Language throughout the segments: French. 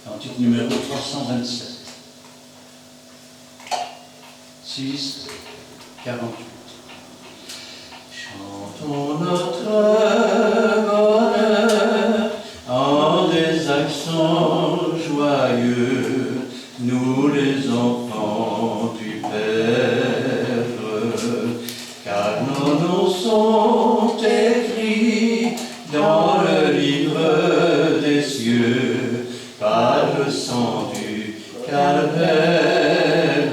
Cantique numéro 327. 6, 48. Chantons notre bonheur en des accents joyeux, nous les enfants du Père, car nos noms sont écrits dans le livre des cieux, par le sang du calvaire.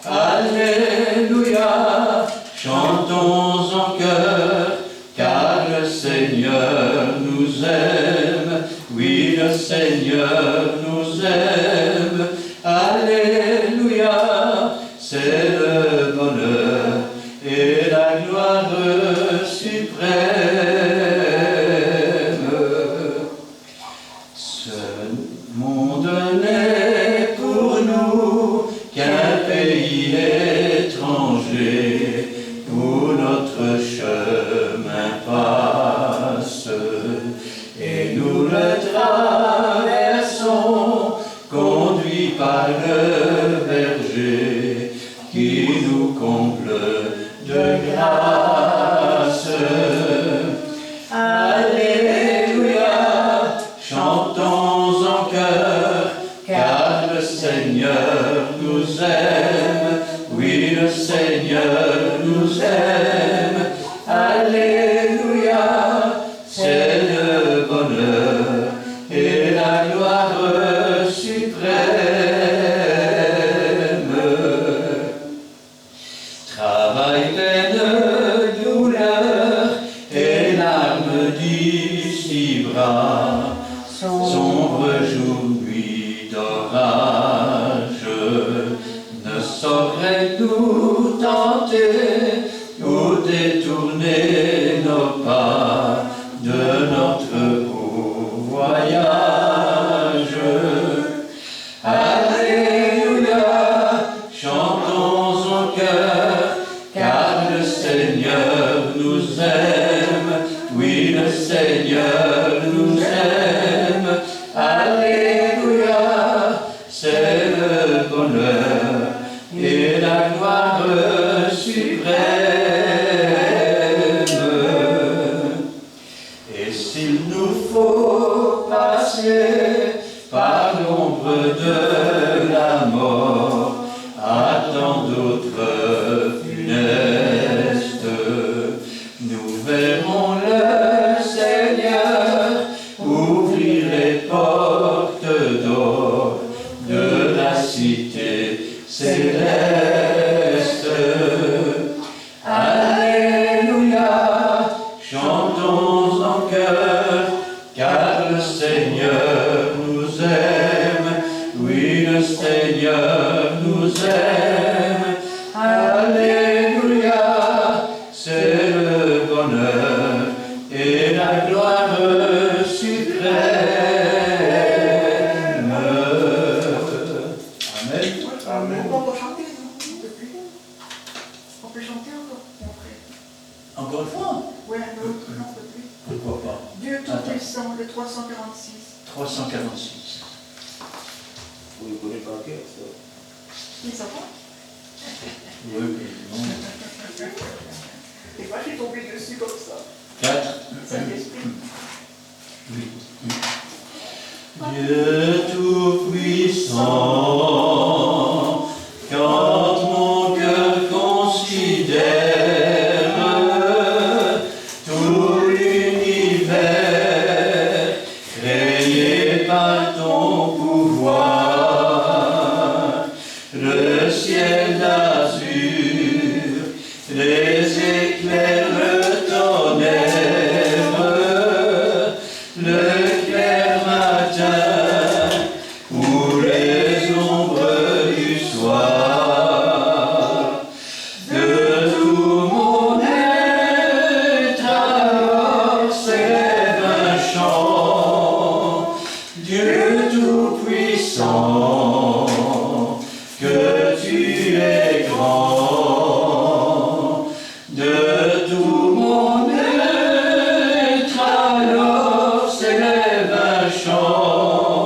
Alléluia, chantons en chœur, car le Seigneur nous aime, oui, le Seigneur nous aime. Alléluia, c'est le bonheur et la gloire suprême. Ce monde n'est pour nous qu'un pays étranger où notre chemin passe, et nous le traversons, conduits par le berger qui nous comble de grâce. Alléluia, chantons en chœur, car le Seigneur nous aime, oui, le Seigneur nous aime. Alléluia, c'est le bonheur et la gloire suprême. Travail, peine, douleur et larmes d'ici bras, sombre jour, nuit d'orage, ne saurait nous tenter ou détourner nos pas de notre beau voyage. Alléluia, chantons en chœur, car le Seigneur nous aime, oui, le Seigneur nous aime. Alléluia, c'est le bonheur et la gloire suprême. Et s'il nous faut passer par l'ombre de la mort, à tant d'autres funestes, nous verrons le Seigneur ouvrir les portes d'or de la cité céleste. Alléluia, chantons en chœur, car le Seigneur nous aime, oui, le Seigneur nous aime. Alléluia, c'est le bonheur et la gloire suprême. Amen. Amen. On peut chanter, non? On peut chanter encore. Encore une fois? Oui, un autre, non, peut-être. Pourquoi pas? Dieu Tout-Puissant, le 346. 346. Vous le connaissez par cœur, ça. Mais ça va? Oui, non. Et moi, j'ai tombé dessus comme ça. 4. Saint-Esprit. Oui. Dieu Tout-Puissant, quand mon cœur considère tout l'univers créé par ton pouvoir, le ciel d'azur, les éclairs, le tonnerre, le clair matin ou les ombres du soir. De tout mon être alors s'élève un chant, Dieu Tout-Puissant, que tu es grand. De tout mon être alors s'élève un chant,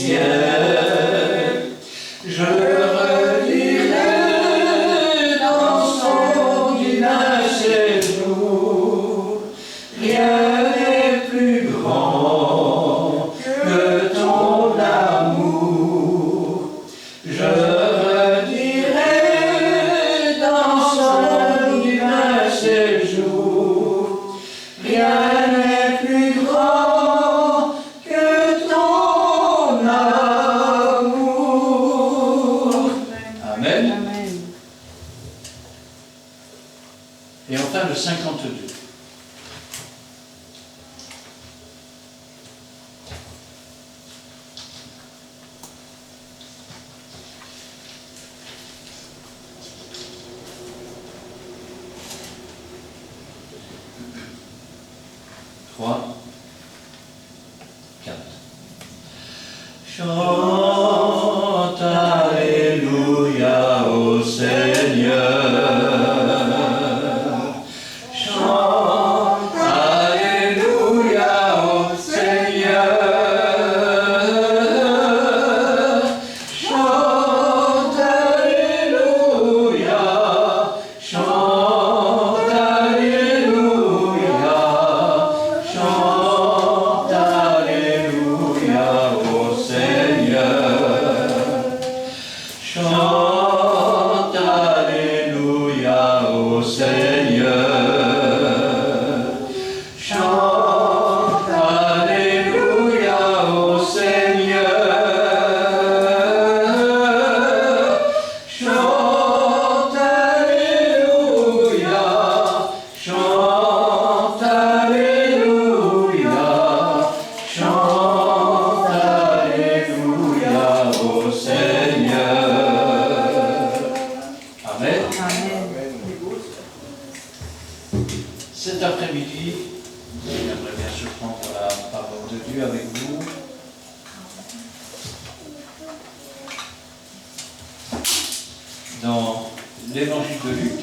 ciel. Je redirai dans son divin séjour, rien n'est plus grand que ton amour. Je redirai dans son divin séjour, rien n'est plus grand que ton amour. Amen. Amen. Et enfin le 52. Trois, quatre. Chante Alléluia au Seigneur. Chante Alléluia au Seigneur. Chante Alléluia. Chante Alléluia. Chante Alléluia au Seigneur. Chante Alléluia au Seigneur. Chante Alléluia au Seigneur. Chante Alléluia. Chante Alléluia. Chante Alléluia au Seigneur. Amen. Amen. Cet après-midi, j'aimerais bien se prendre la parole de Dieu avec vous. Dans l'évangile de Luc,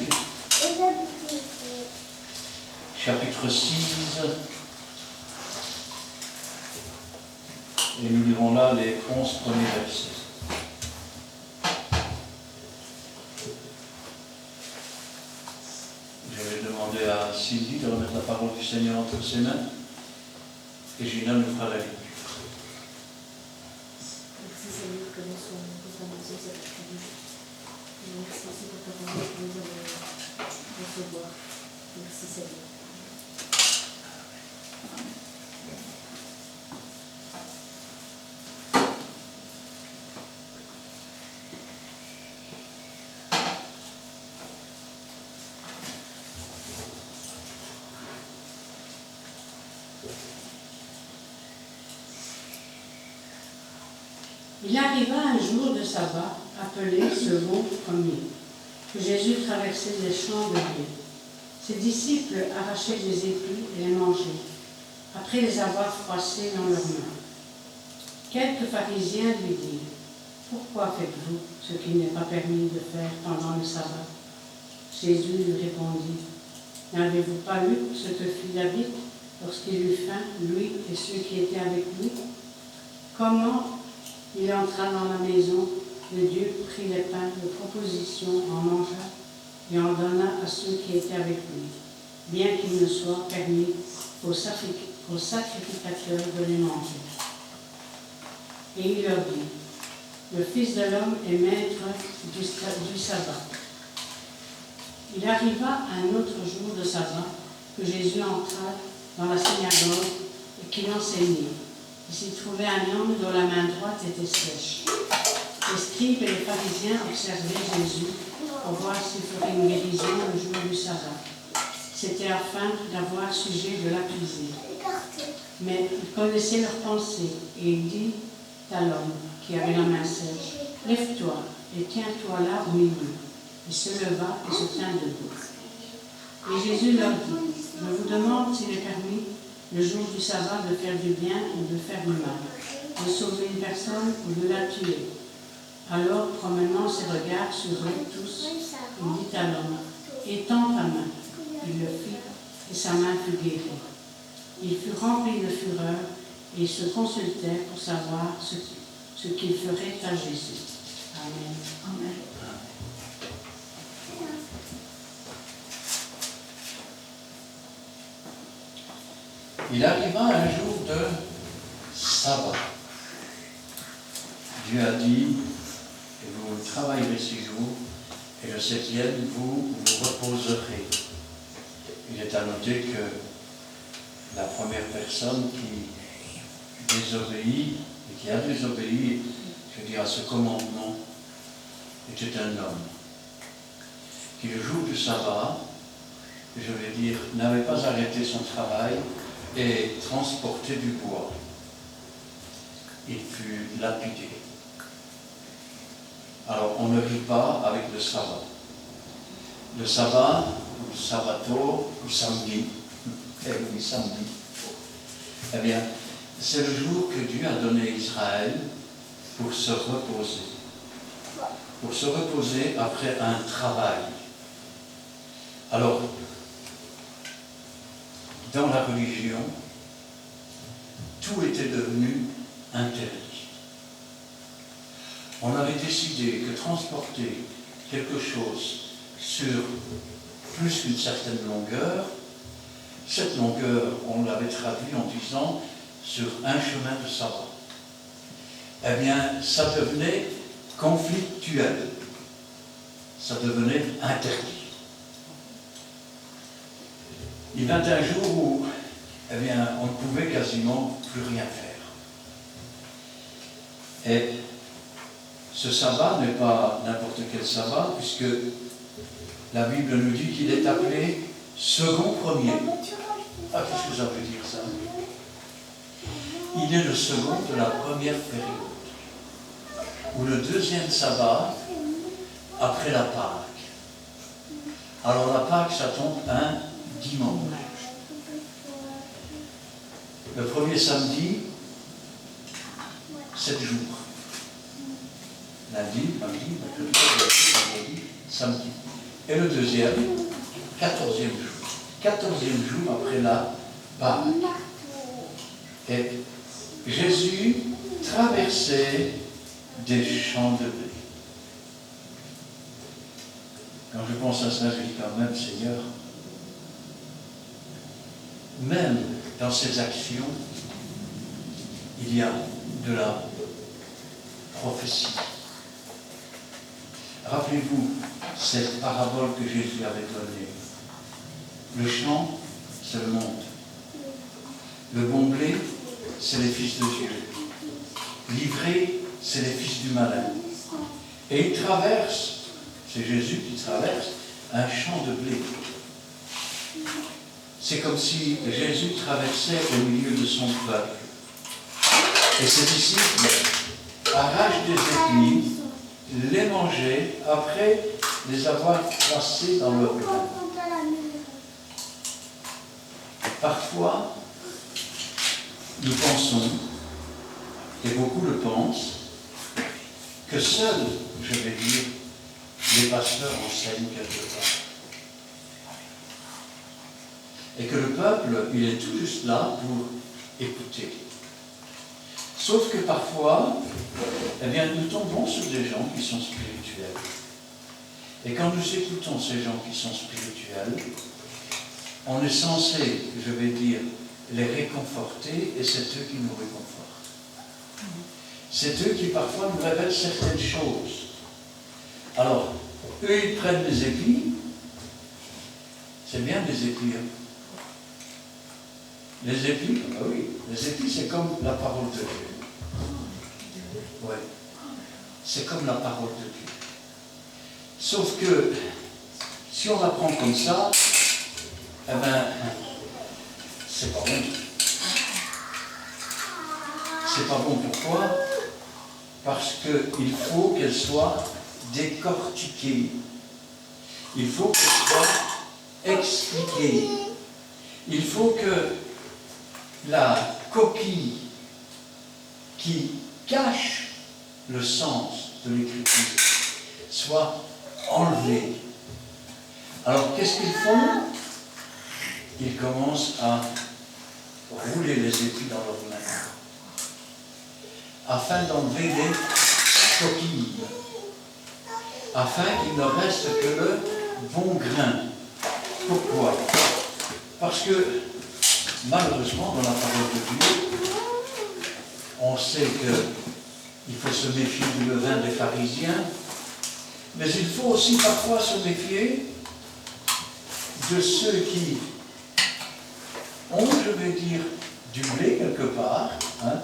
chapitre 6, et nous lirons là les 11 premiers versets. Je vais demander à Sylvie de remettre la parole du Seigneur entre ses mains, et Gina nous fera la lecture. Merci Seigneur que nous sommes récompensés cet après-midi. Et merci aussi pour ta parole que nous allons recevoir. Merci Seigneur. Il arriva un jour de sabbat, appelé second premier, que Jésus traversait des champs de blé. Ses disciples arrachaient des épis et les mangeaient, après les avoir froissés dans leurs mains. Quelques pharisiens lui dirent : « Pourquoi faites-vous ce qu'il n'est pas permis de faire pendant le sabbat ?» Jésus lui répondit : « N'avez-vous pas lu ce que fit David lorsqu'il eut faim, lui et ceux qui étaient avec lui ? Comment il entra dans la maison de Dieu, prit les pains de proposition, en mangea et en donna à ceux qui étaient avec lui, bien qu'il ne soit permis aux sacrificateurs de les manger. Et il leur dit : Le Fils de l'homme est maître du sabbat. Il arriva un autre jour de sabbat que Jésus entra dans la synagogue et qu'il enseignait. Il s'y trouvait un homme dont la main droite était sèche. Les scribes et les pharisiens observaient Jésus pour voir s'il ferait une guérison le jour du sabbat. C'était afin d'avoir sujet de l'accuser. Mais il connaissait leurs pensées et il dit à l'homme qui avait la main sèche : Lève-toi et tiens-toi là au milieu. Il se leva et se tint debout. Et Jésus leur dit : Je vous demande s'il est permis le jour du sabbat de faire du bien ou de faire du mal, de sauver une personne ou de la tuer. Alors, promenant ses regards sur eux tous, il dit à l'homme : Étends ta main. Il le fit, et sa main fut guérie. Il fut rempli de fureur, et ils se consultèrent pour savoir ce ce qu'il ferait à Jésus. Amen. Amen. Il arriva un jour de sabbat. Dieu a dit, et vous travaillerez 6 jours, et le 7e, vous vous reposerez. Il est à noter que la première personne qui désobéit, et qui a désobéi, je veux dire, à ce commandement, était un homme, qui le jour du sabbat, je vais dire, n'avait pas arrêté son travail et transporté du bois. Il fut lapidé. Alors, on ne vit pas avec le sabbat. Le sabbat, ou le sabbato, ou samedi, oui, samedi, eh bien, c'est le jour que Dieu a donné à Israël pour se reposer. Pour se reposer après un travail. Alors, dans la religion, tout était devenu interdit. On avait décidé que transporter quelque chose sur plus qu'une certaine longueur, cette longueur, on l'avait traduit en disant sur un chemin de sabbat. Eh bien, ça devenait conflictuel. Ça devenait interdit. Il vint un jour où, eh bien, on ne pouvait quasiment plus rien faire. Et ce sabbat n'est pas n'importe quel sabbat, puisque la Bible nous dit qu'il est appelé second premier. Ah, qu'est-ce que ça veut dire, ça? Il est le second de la première période, ou le deuxième sabbat après la Pâque. Alors la Pâque, ça tombe un dimanche. Le premier samedi, 7 jours. Lundi, mardi, mercredi, vendredi, samedi. Et le deuxième, 14e jour. 14e jour après la Pâque. Et Jésus traversait des champs de blé. Quand je pense à cela, je dis quand même, Seigneur, même dans ces actions, il y a de la prophétie. Rappelez-vous cette parabole que Jésus avait donnée. Le champ, c'est le monde. Le bon blé, c'est les fils de Dieu. L'ivraie, c'est les fils du malin. Et il traverse, c'est Jésus qui traverse, un champ de blé. C'est comme si Jésus traversait au milieu de son peuple. Et ses disciples arrachent des épis, les mangeaient, après les avoir placés dans leur pain. Parfois, nous pensons, et beaucoup le pensent, que seuls, je vais dire, les pasteurs enseignent quelque part. Et que le peuple, il est tout juste là pour écouter. Sauf que parfois, eh bien, nous tombons sur des gens qui sont spirituels. Et quand nous écoutons ces gens qui sont spirituels, on est censé, je vais dire, les réconforter, et c'est eux qui nous réconfortent. C'est eux qui parfois nous révèlent certaines choses. Alors, eux, ils prennent des épis. C'est bien des épis. Les épis, ah oui, les épis, c'est comme la parole de Dieu. Oui, c'est comme la parole de Dieu. Sauf que, si on la prend comme ça, eh bien, c'est pas bon. C'est pas bon, pourquoi? Parce qu'il faut qu'elle soit décortiquée. Il faut qu'elle soit expliquée. Il faut que la coquille qui cache le sens de l'écriture soit enlevée. Alors, qu'est-ce qu'ils font? Ils commencent à rouler les épis dans leurs mains. afin d'enlever les coquilles, afin qu'il ne reste que le bon grain. Pourquoi? Parce que, malheureusement, dans la parole de Dieu, on sait qu'il faut se méfier du levain des pharisiens, mais il faut aussi parfois se méfier de ceux qui ont, je vais dire, du blé quelque part, hein,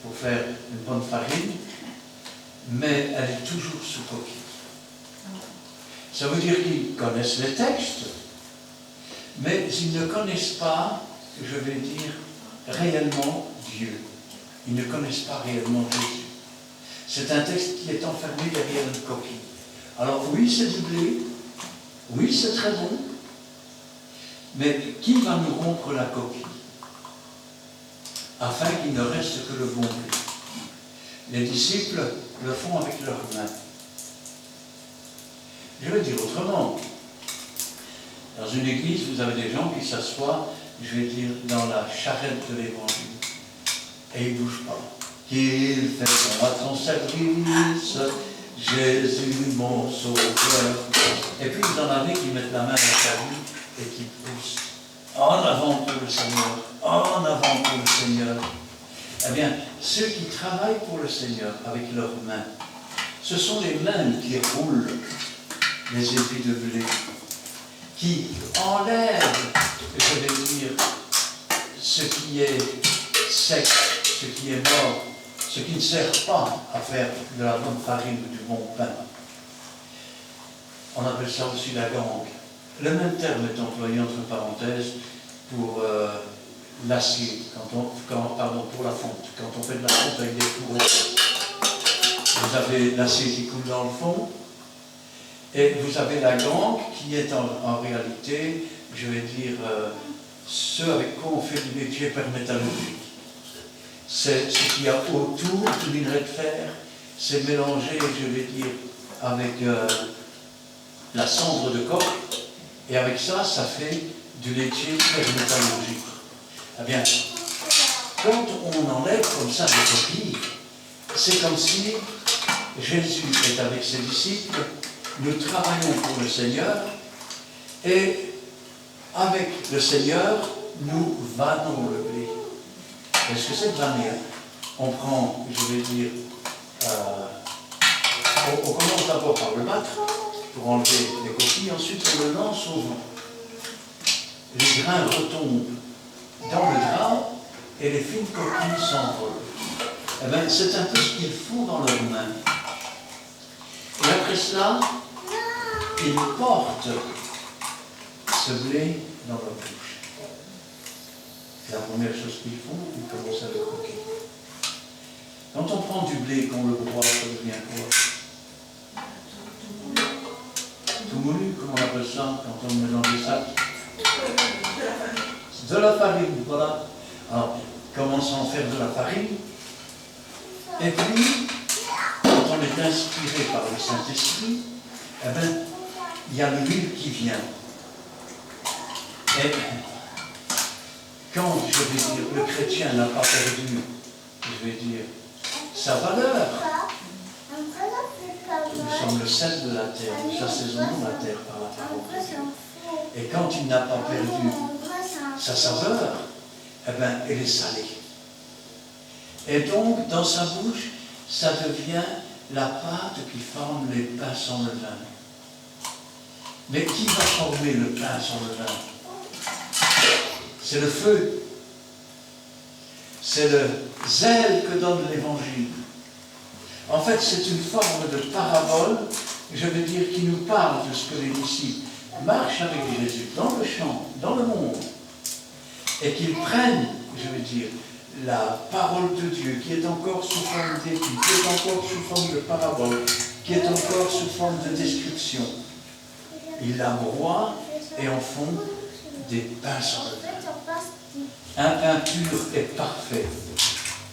pour faire une bonne farine, mais elle est toujours sous coquille. Ça veut dire qu'ils connaissent les textes, mais ils ne connaissent pas, je vais dire, réellement Dieu. Ils ne connaissent pas réellement Jésus. C'est un texte qui est enfermé derrière une coquille. Alors oui, c'est du blé, oui, c'est très bon, mais qui va nous rompre la coquille afin qu'il ne reste que le bon blé? Les disciples le font avec leurs mains. Je vais dire autrement. Dans une église, vous avez des gens qui s'assoient, je vais dire, dans la charrette de l'évangile. Et ils ne bougent pas. Qu'il fait bon à ton service, Jésus mon sauveur. Et puis vous en avez qui mettent la main à la charrue et qui poussent. En avant pour le Seigneur, en avant pour le Seigneur. Eh bien, ceux qui travaillent pour le Seigneur avec leurs mains, ce sont les mêmes qui roulent les épis de blé, qui enlèvent, je vais dire, ce qui est sec, ce qui est mort, ce qui ne sert pas à faire de la bonne farine ou du bon pain. On appelle ça aussi la gangue. Le même terme est employé entre parenthèses pour l'acier, pour la fonte. Quand on fait de la fonte avec des fourreaux, vous avez l'acier qui coule dans le fond, et vous avez la gangue qui est en réalité, je vais dire, ce avec quoi on fait du métier permétallurgique. C'est ce qu'il y a autour du minerai de fer, c'est mélangé, je vais dire, avec la cendre de coq, et avec ça, ça fait du laitier permétallurgique. Eh bien, quand on enlève comme ça des coquilles, c'est comme si Jésus est avec ses disciples, nous travaillons pour le Seigneur, et avec le Seigneur, nous vannons le blé. Est-ce que c'est vanner? On prend, je vais dire, on commence d'abord par le battre, pour enlever les coquilles, ensuite on le lance au vent. Les grains retombent dans le drap et les fines coquilles s'envolent. Eh bien, c'est un peu ce qu'ils font dans leurs mains. Et après cela, ils portent ce blé dans leur bouche. C'est la première chose qu'ils font, ils commencent à le croquer. Quand on prend du blé et qu'on le broie, ça devient quoi? Tout moulu, comment on appelle ça quand on le met dans des sacs? De la farine, voilà. Alors, commençons à faire de la farine. Et puis, quand on est inspiré par le Saint-Esprit, eh bien, il y a l'huile qui vient. Et quand, je vais dire, le chrétien n'a pas perdu, je vais dire, sa valeur, nous sommes le sel de la terre, nous assaisonnons la terre par la parole de Dieu. Et quand il n'a pas perdu sa saveur, eh bien, elle est salée. Et donc, dans sa bouche, ça devient la pâte qui forme les pains sans levain. Mais qui va former le pain sans levain? C'est le feu. C'est le zèle que donne l'Évangile. En fait, c'est une forme de parabole, je veux dire, qui nous parle de ce que les disciples marchent avec Jésus dans le champ, dans le monde, et qu'ils prennent, je veux dire, la parole de Dieu, qui est encore sous forme d'étude, qui est encore sous forme de parabole, qui est encore sous forme de description. Ils la broient et en font des pains sans levain. Un pain pur et parfait.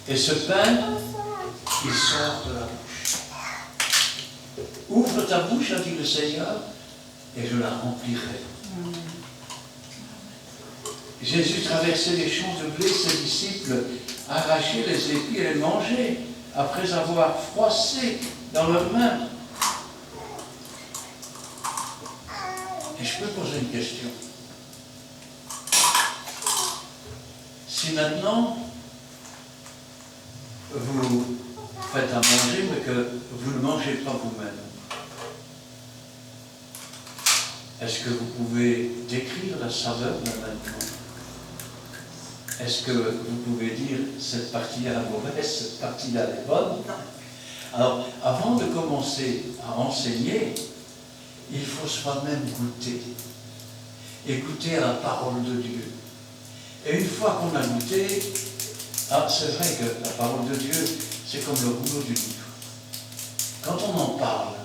Et ce pain, il sort de la bouche. Ouvre ta bouche, a dit le Seigneur, et je la remplirai. Jésus traversait les champs de blé, ses disciples arrachaient les épis et les mangeaient. après avoir froissé dans leurs mains. Et je peux poser une question. Si maintenant, vous faites à manger, mais que vous ne mangez pas vous-même, est-ce que vous pouvez décrire la saveur de maintenant? Est-ce que vous pouvez dire cette partie-là est mauvaise, cette partie-là est bonne? Alors, avant de commencer à enseigner, il faut soi-même goûter. Et goûter à la parole de Dieu. Et une fois qu'on a goûté, c'est vrai que la parole de Dieu, c'est comme le rouleau du livre. Quand on en parle,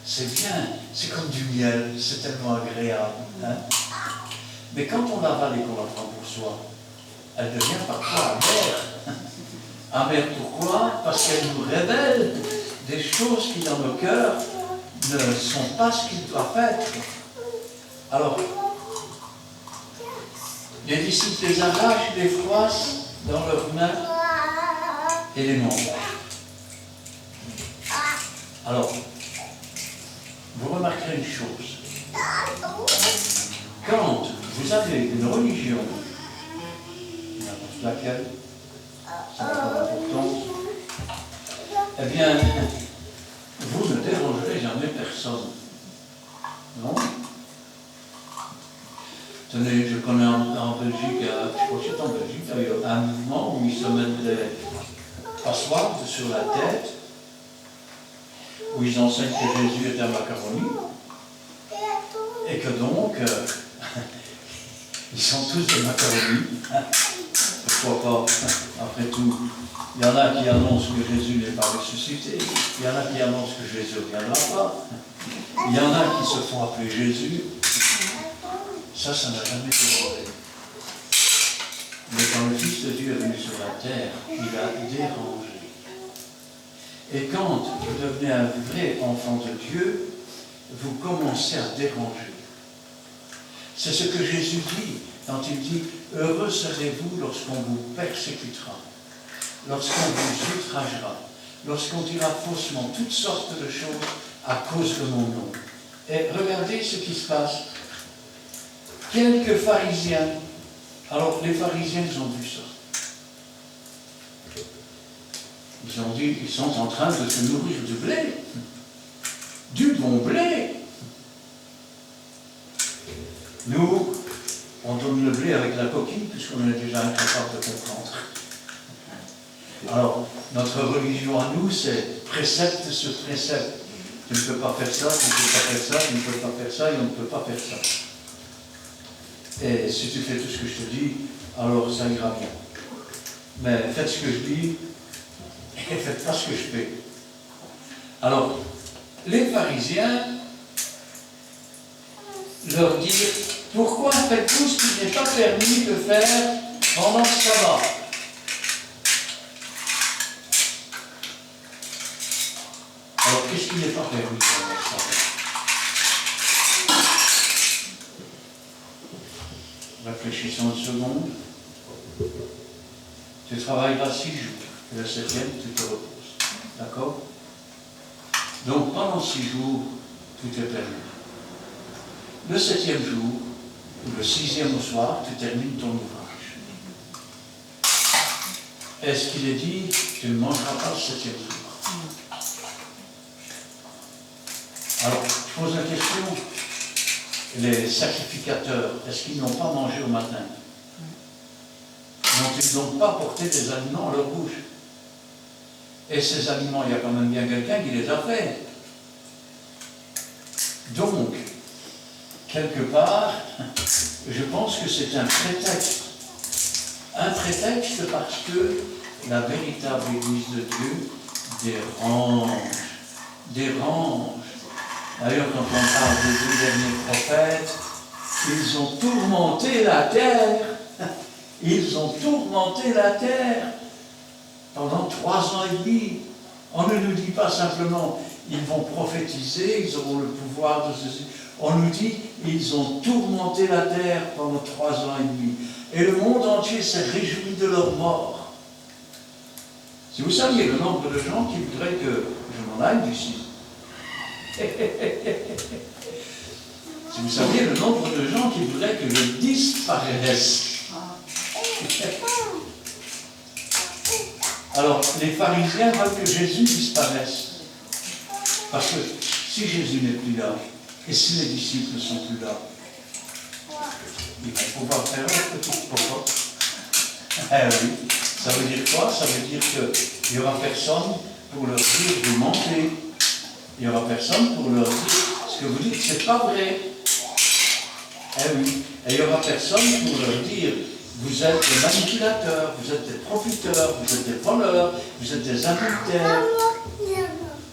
c'est bien, c'est comme du miel, c'est tellement agréable. Hein? Mais quand on l'avale et qu'on la prend pour soi, elle devient parfois amère. Amère pourquoi? Parce qu'elle nous révèle des choses qui dans nos cœurs ne sont pas ce qu'ils doivent être. Alors, les disciples les arrachent, les froissent dans leurs mains et les mangent. Alors, vous remarquerez une chose. Quand vous avez une religion, n'importe laquelle, ça n'a pas d'importance, eh bien, vous ne dérangerez jamais personne. Non? Tenez, je connais en Belgique, je crois que c'est en Belgique d'ailleurs, un mouvement où ils se mettent des passoires sur la tête, où ils enseignent que Jésus est un macaroni, et que donc, ils sont tous des macaronis. Pourquoi pas? Après tout, il y en a qui annoncent que Jésus n'est pas ressuscité, il y en a qui annoncent que Jésus ne reviendra pas, il y en a qui se font appeler Jésus. Ça n'a jamais été vrai. Mais quand le Fils de Dieu est venu sur la terre, il a dérangé. Et quand vous devenez un vrai enfant de Dieu, vous commencez à déranger. C'est ce que Jésus dit quand il dit « Heureux serez-vous lorsqu'on vous persécutera, lorsqu'on vous outragera, lorsqu'on dira faussement toutes sortes de choses à cause de mon nom. » Et regardez ce qui se passe. Quelques pharisiens, alors les pharisiens, ils ont vu ça. Ils ont dit, ils sont en train de se nourrir du blé, du bon blé. Nous, on donne le blé avec la coquille, puisqu'on est déjà incapable de comprendre. Alors, notre religion à nous, c'est précepte sur précepte. Tu ne peux pas faire ça, tu ne peux pas faire ça, tu ne peux pas faire ça, et on ne peut pas faire ça. Et si tu fais tout ce que je te dis, alors ça ira bien. Mais faites ce que je dis, et faites pas ce que je fais. Alors, les pharisiens leur disent, pourquoi faites-vous ce qui n'est pas permis de faire pendant le sabbat? Alors, qu'est-ce qui n'est pas permis pendant le sabbat? Réfléchissons une seconde. Tu travailleras 6 jours, et le 7e, tu te reposes. D'accord? Donc, pendant 6 jours, tout est permis. Le 7e jour, ou le 6e au soir, tu termines ton ouvrage. Est-ce qu'il est dit, tu ne mangeras pas le 7e jour? Alors, je pose la question. Les sacrificateurs, est-ce qu'ils n'ont pas mangé au matin? N'ont-ils donc pas porté des aliments à leur bouche? Et ces aliments, il y a quand même bien quelqu'un qui les a faits. Donc, quelque part, je pense que c'est un prétexte. Un prétexte parce que la véritable Église de Dieu dérange. D'ailleurs, quand on parle des 2 derniers prophètes, ils ont tourmenté la terre. Ils ont tourmenté la terre pendant 3 ans et demi. On ne nous dit pas simplement, ils vont prophétiser, ils auront le pouvoir de ceci. On nous dit, ils ont tourmenté la terre pendant 3 ans et demi. Et le monde entier s'est réjoui de leur mort. Si vous saviez le nombre de gens qui voudraient que je m'en aille d'ici. Si vous saviez le nombre de gens qui voudraient que je disparaisse. Alors, les pharisiens veulent que Jésus disparaisse. Parce que si Jésus n'est plus là, et si les disciples ne sont plus là, il va pouvoir faire un petit popote. Eh oui, ça veut dire quoi? Ça veut dire qu'il n'y aura personne pour leur dire vous mentez. Il n'y aura personne pour leur dire ce que vous dites, c'est pas vrai. Eh oui, et il n'y aura personne pour leur dire vous êtes des manipulateurs, vous êtes des profiteurs, vous êtes des voleurs, vous êtes des adultères.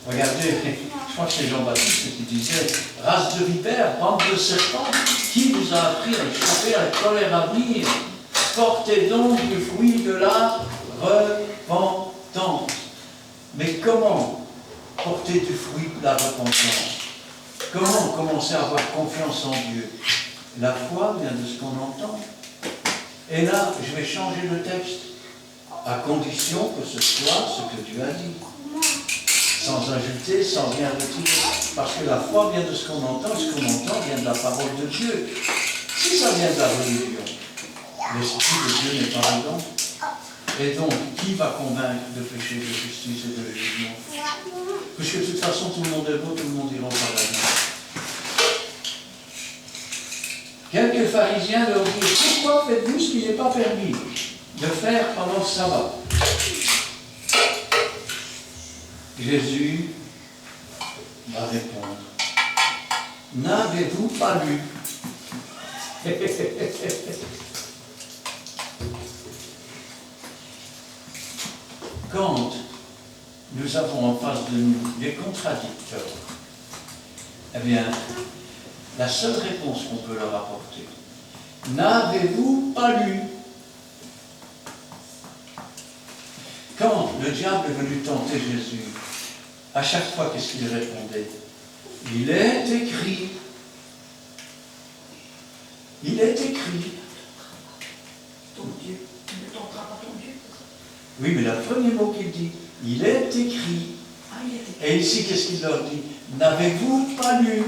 Regardez, je crois que c'est Jean-Baptiste qui disait race de vipères, bande de serpents, qui vous a appris à échapper à la colère à venir? Portez donc du fruit de la repentance. Mais comment porter du fruit de la repentance? Comment commencer à avoir confiance en Dieu? La foi vient de ce qu'on entend. Et là, je vais changer le texte, à condition que ce soit ce que Dieu a dit. Sans ajouter, sans rien retirer. Parce que la foi vient de ce qu'on entend, et ce qu'on entend vient de la parole de Dieu. Si ça vient de la religion, l'Esprit de Dieu n'est pas dedans. Et donc, qui va convaincre de péché, de justice et de jugement? Puisque de toute façon, tout le monde est beau, tout le monde ira au paradis. Quelques pharisiens leur disent, pourquoi faites-vous ce qui n'est pas permis de faire pendant le sabbat? Jésus va répondre, n'avez-vous pas lu? Quand nous avons en face de nous des contradicteurs, eh bien, la seule réponse qu'on peut leur apporter, n'avez-vous pas lu? Quand le diable est venu tenter Jésus, à chaque fois, qu'est-ce qu'il répondait? Il est écrit. Il est écrit. Ton Dieu, tu ne tenteras pas ton Dieu. Oui, mais le premier mot qu'il dit, il est écrit. Ah, il est écrit. Et ici, qu'est-ce qu'il leur dit? N'avez-vous pas lu?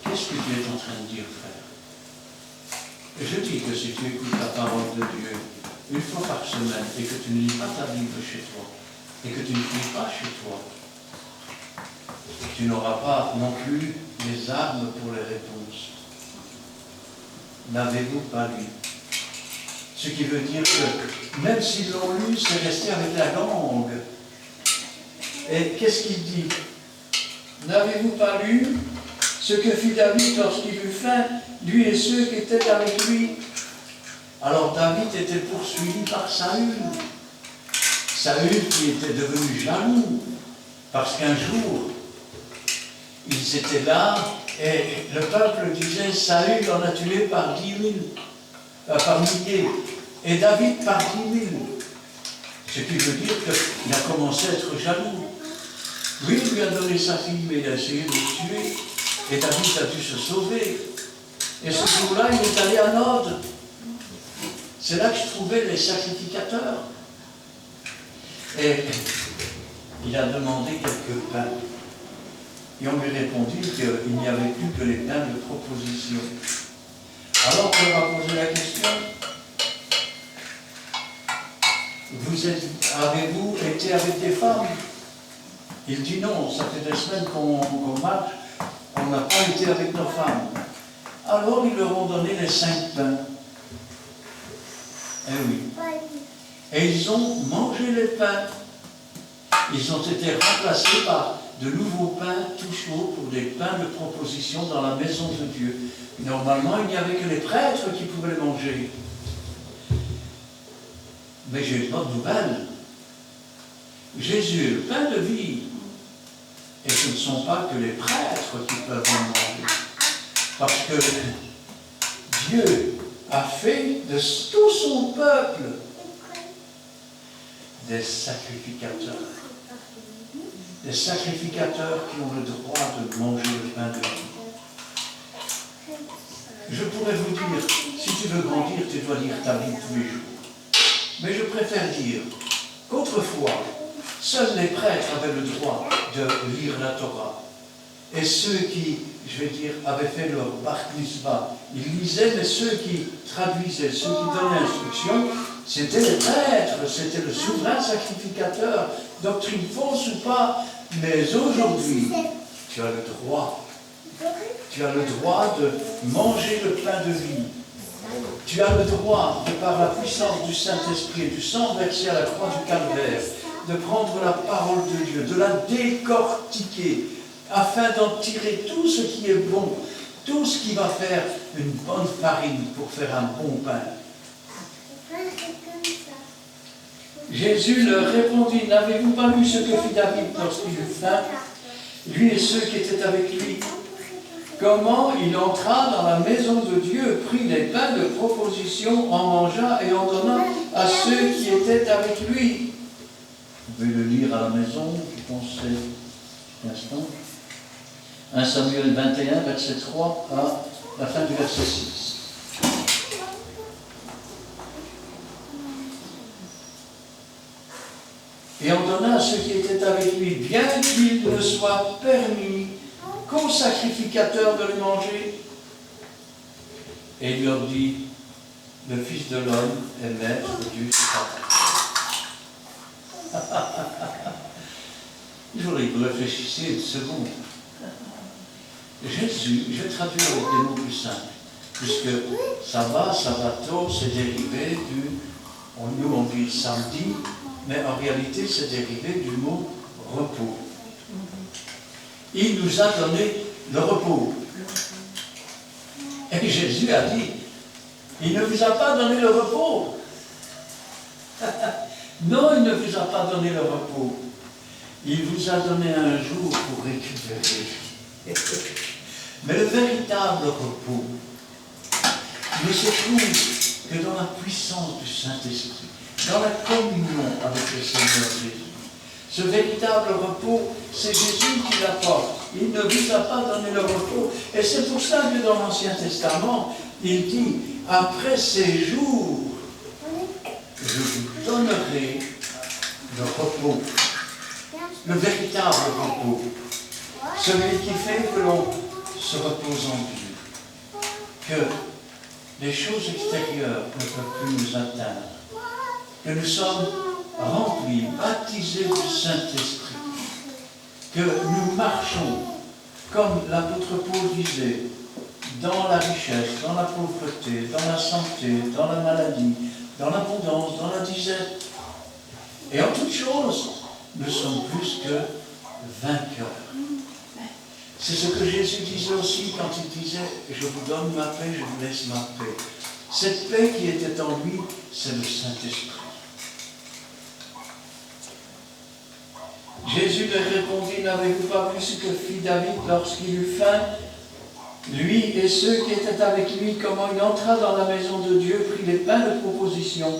Qu'est-ce que Dieu est en train de dire, frère? Je dis que si tu écoutes la parole de Dieu une fois par semaine et que tu ne lis pas ta Bible chez toi et que tu ne pries pas chez toi, tu n'auras pas non plus les armes pour les réponses. N'avez-vous pas lu? Ce qui veut dire que même s'ils l'ont lu, c'est resté avec la langue. Et qu'est-ce qu'il dit? N'avez-vous pas lu ce que fit David lorsqu'il eut faim, lui et ceux qui étaient avec lui? Alors David était poursuivi par Saül. Saül qui était devenu jaloux, parce qu'un jour, ils étaient là, et le peuple disait, Saül en a tué par 10 000, par milliers, et David par 10 000. Ce qui veut dire qu'il a commencé à être jaloux. Oui, il lui a donné sa fille, mais il a essayé de le tuer, et David a dû se sauver. Et ce jour-là, il est allé à Nod. C'est là que je trouvais les sacrificateurs. Et il a demandé quelques pains. Et on lui répondit qu'il n'y avait plus que les pains de proposition. Alors on leur a posé la question, avez-vous été avec des femmes? Il dit non, ça fait des semaines qu'on marche, on n'a pas été avec nos femmes. Alors ils leur ont donné les 5 pains. Eh oui. Et ils ont mangé les pains. Ils ont été remplacés par de nouveaux pains tout chauds pour des pains de proposition dans la maison de Dieu. Normalement, il n'y avait que les prêtres qui pouvaient les manger. Mais j'ai une bonne nouvelle. Jésus est le pain de vie. Et ce ne sont pas que les prêtres qui peuvent en manger. Parce que Dieu a fait de tout son peuple des sacrificateurs. Des sacrificateurs qui ont le droit de manger le pain de vie. Je pourrais vous dire, si tu veux grandir, tu dois lire ta Bible tous les jours. Mais je préfère dire qu'autrefois, seuls les prêtres avaient le droit de lire la Torah. Et ceux qui, je vais dire, avaient fait leur bar mitzvah, ils lisaient, mais ceux qui traduisaient, ceux qui donnaient instruction, c'était les prêtres, c'était le souverain sacrificateur, doctrine fausse ou pas. Mais aujourd'hui, tu as le droit. Tu as le droit de manger le pain de vie. Tu as le droit, de par la puissance du Saint-Esprit et du sang versé à la croix du Calvaire, de prendre la parole de Dieu, de la décortiquer, afin d'en tirer tout ce qui est bon, tout ce qui va faire une bonne farine pour faire un bon pain. Jésus leur répondit, n'avez-vous pas lu ce que fit David lorsqu'il eut faim, lui et ceux qui étaient avec lui? Comment il entra dans la maison de Dieu, prit les pains de proposition, en mangea et en donna à ceux qui étaient avec lui. Vous pouvez le lire à la maison, je pense c'est un instant. 1 Samuel 21, verset 3 à la fin du verset 6. Et on donna à ceux qui étaient avec lui, bien qu'il ne soit permis qu'aux sacrificateurs de le manger. Et il leur dit, le Fils de l'homme est maître du sabbat. Je voudrais que vous réfléchissiez une seconde. Jésus, je vais traduire avec des mots plus simples, puisque sabbat, sabbato, c'est dérivé du, nous on dit samedi, mais en réalité c'est dérivé du mot repos. Il nous a donné le repos. Et Jésus a dit, il ne vous a pas donné le repos. Non, il ne vous a pas donné le repos. Il vous a donné un jour pour récupérer. Mais le véritable repos ne se trouve que dans la puissance du Saint-Esprit, dans la communion avec le Seigneur Jésus. Ce véritable repos, c'est Jésus qui l'apporte. Il ne vous a pas donné le repos. Et c'est pour ça que dans l'Ancien Testament, il dit, après ces jours, je vous donnerai le repos. Le véritable repos. Celui qui fait que l'on se repose en Dieu. Que les choses extérieures ne peuvent plus nous atteindre. Que nous sommes remplis, baptisés du Saint-Esprit. Que nous marchons, comme l'apôtre Paul disait, dans la richesse, dans la pauvreté, dans la santé, dans la maladie, dans l'abondance, dans la disette. Et en toutes choses, nous sommes plus que vainqueurs. C'est ce que Jésus disait aussi quand il disait « Je vous donne ma paix, je vous laisse ma paix ». Cette paix qui était en lui, c'est le Saint-Esprit. Jésus leur répondit, n'avez-vous pas vu ce que fit David lorsqu'il eut faim? Lui et ceux qui étaient avec lui, comment il entra dans la maison de Dieu, prit les pains de proposition,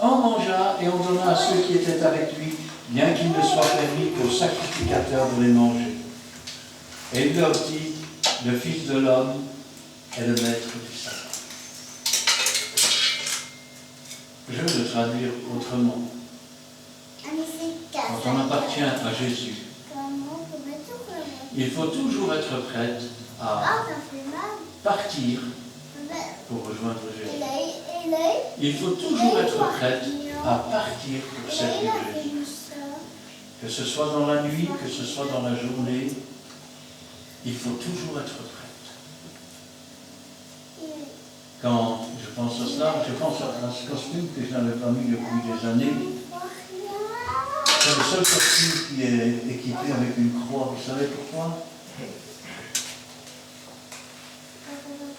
en mangea et en donna à ceux qui étaient avec lui, bien qu'il ne soit permis qu'aux sacrificateurs de les manger. Et il leur dit, le Fils de l'homme est le maître du sabbat. Je vais le traduire autrement. Quand on appartient à Jésus, il faut toujours être prêt à partir pour rejoindre Jésus. Il faut toujours être prêt à partir pour servir Jésus. Que ce soit dans la nuit, que ce soit dans la journée, il faut toujours être prêt. Quand je pense à cela, je pense à ce costume que je n'avais pas mis depuis des années. C'est le seul costume qui est équipé avec une croix. Vous savez pourquoi?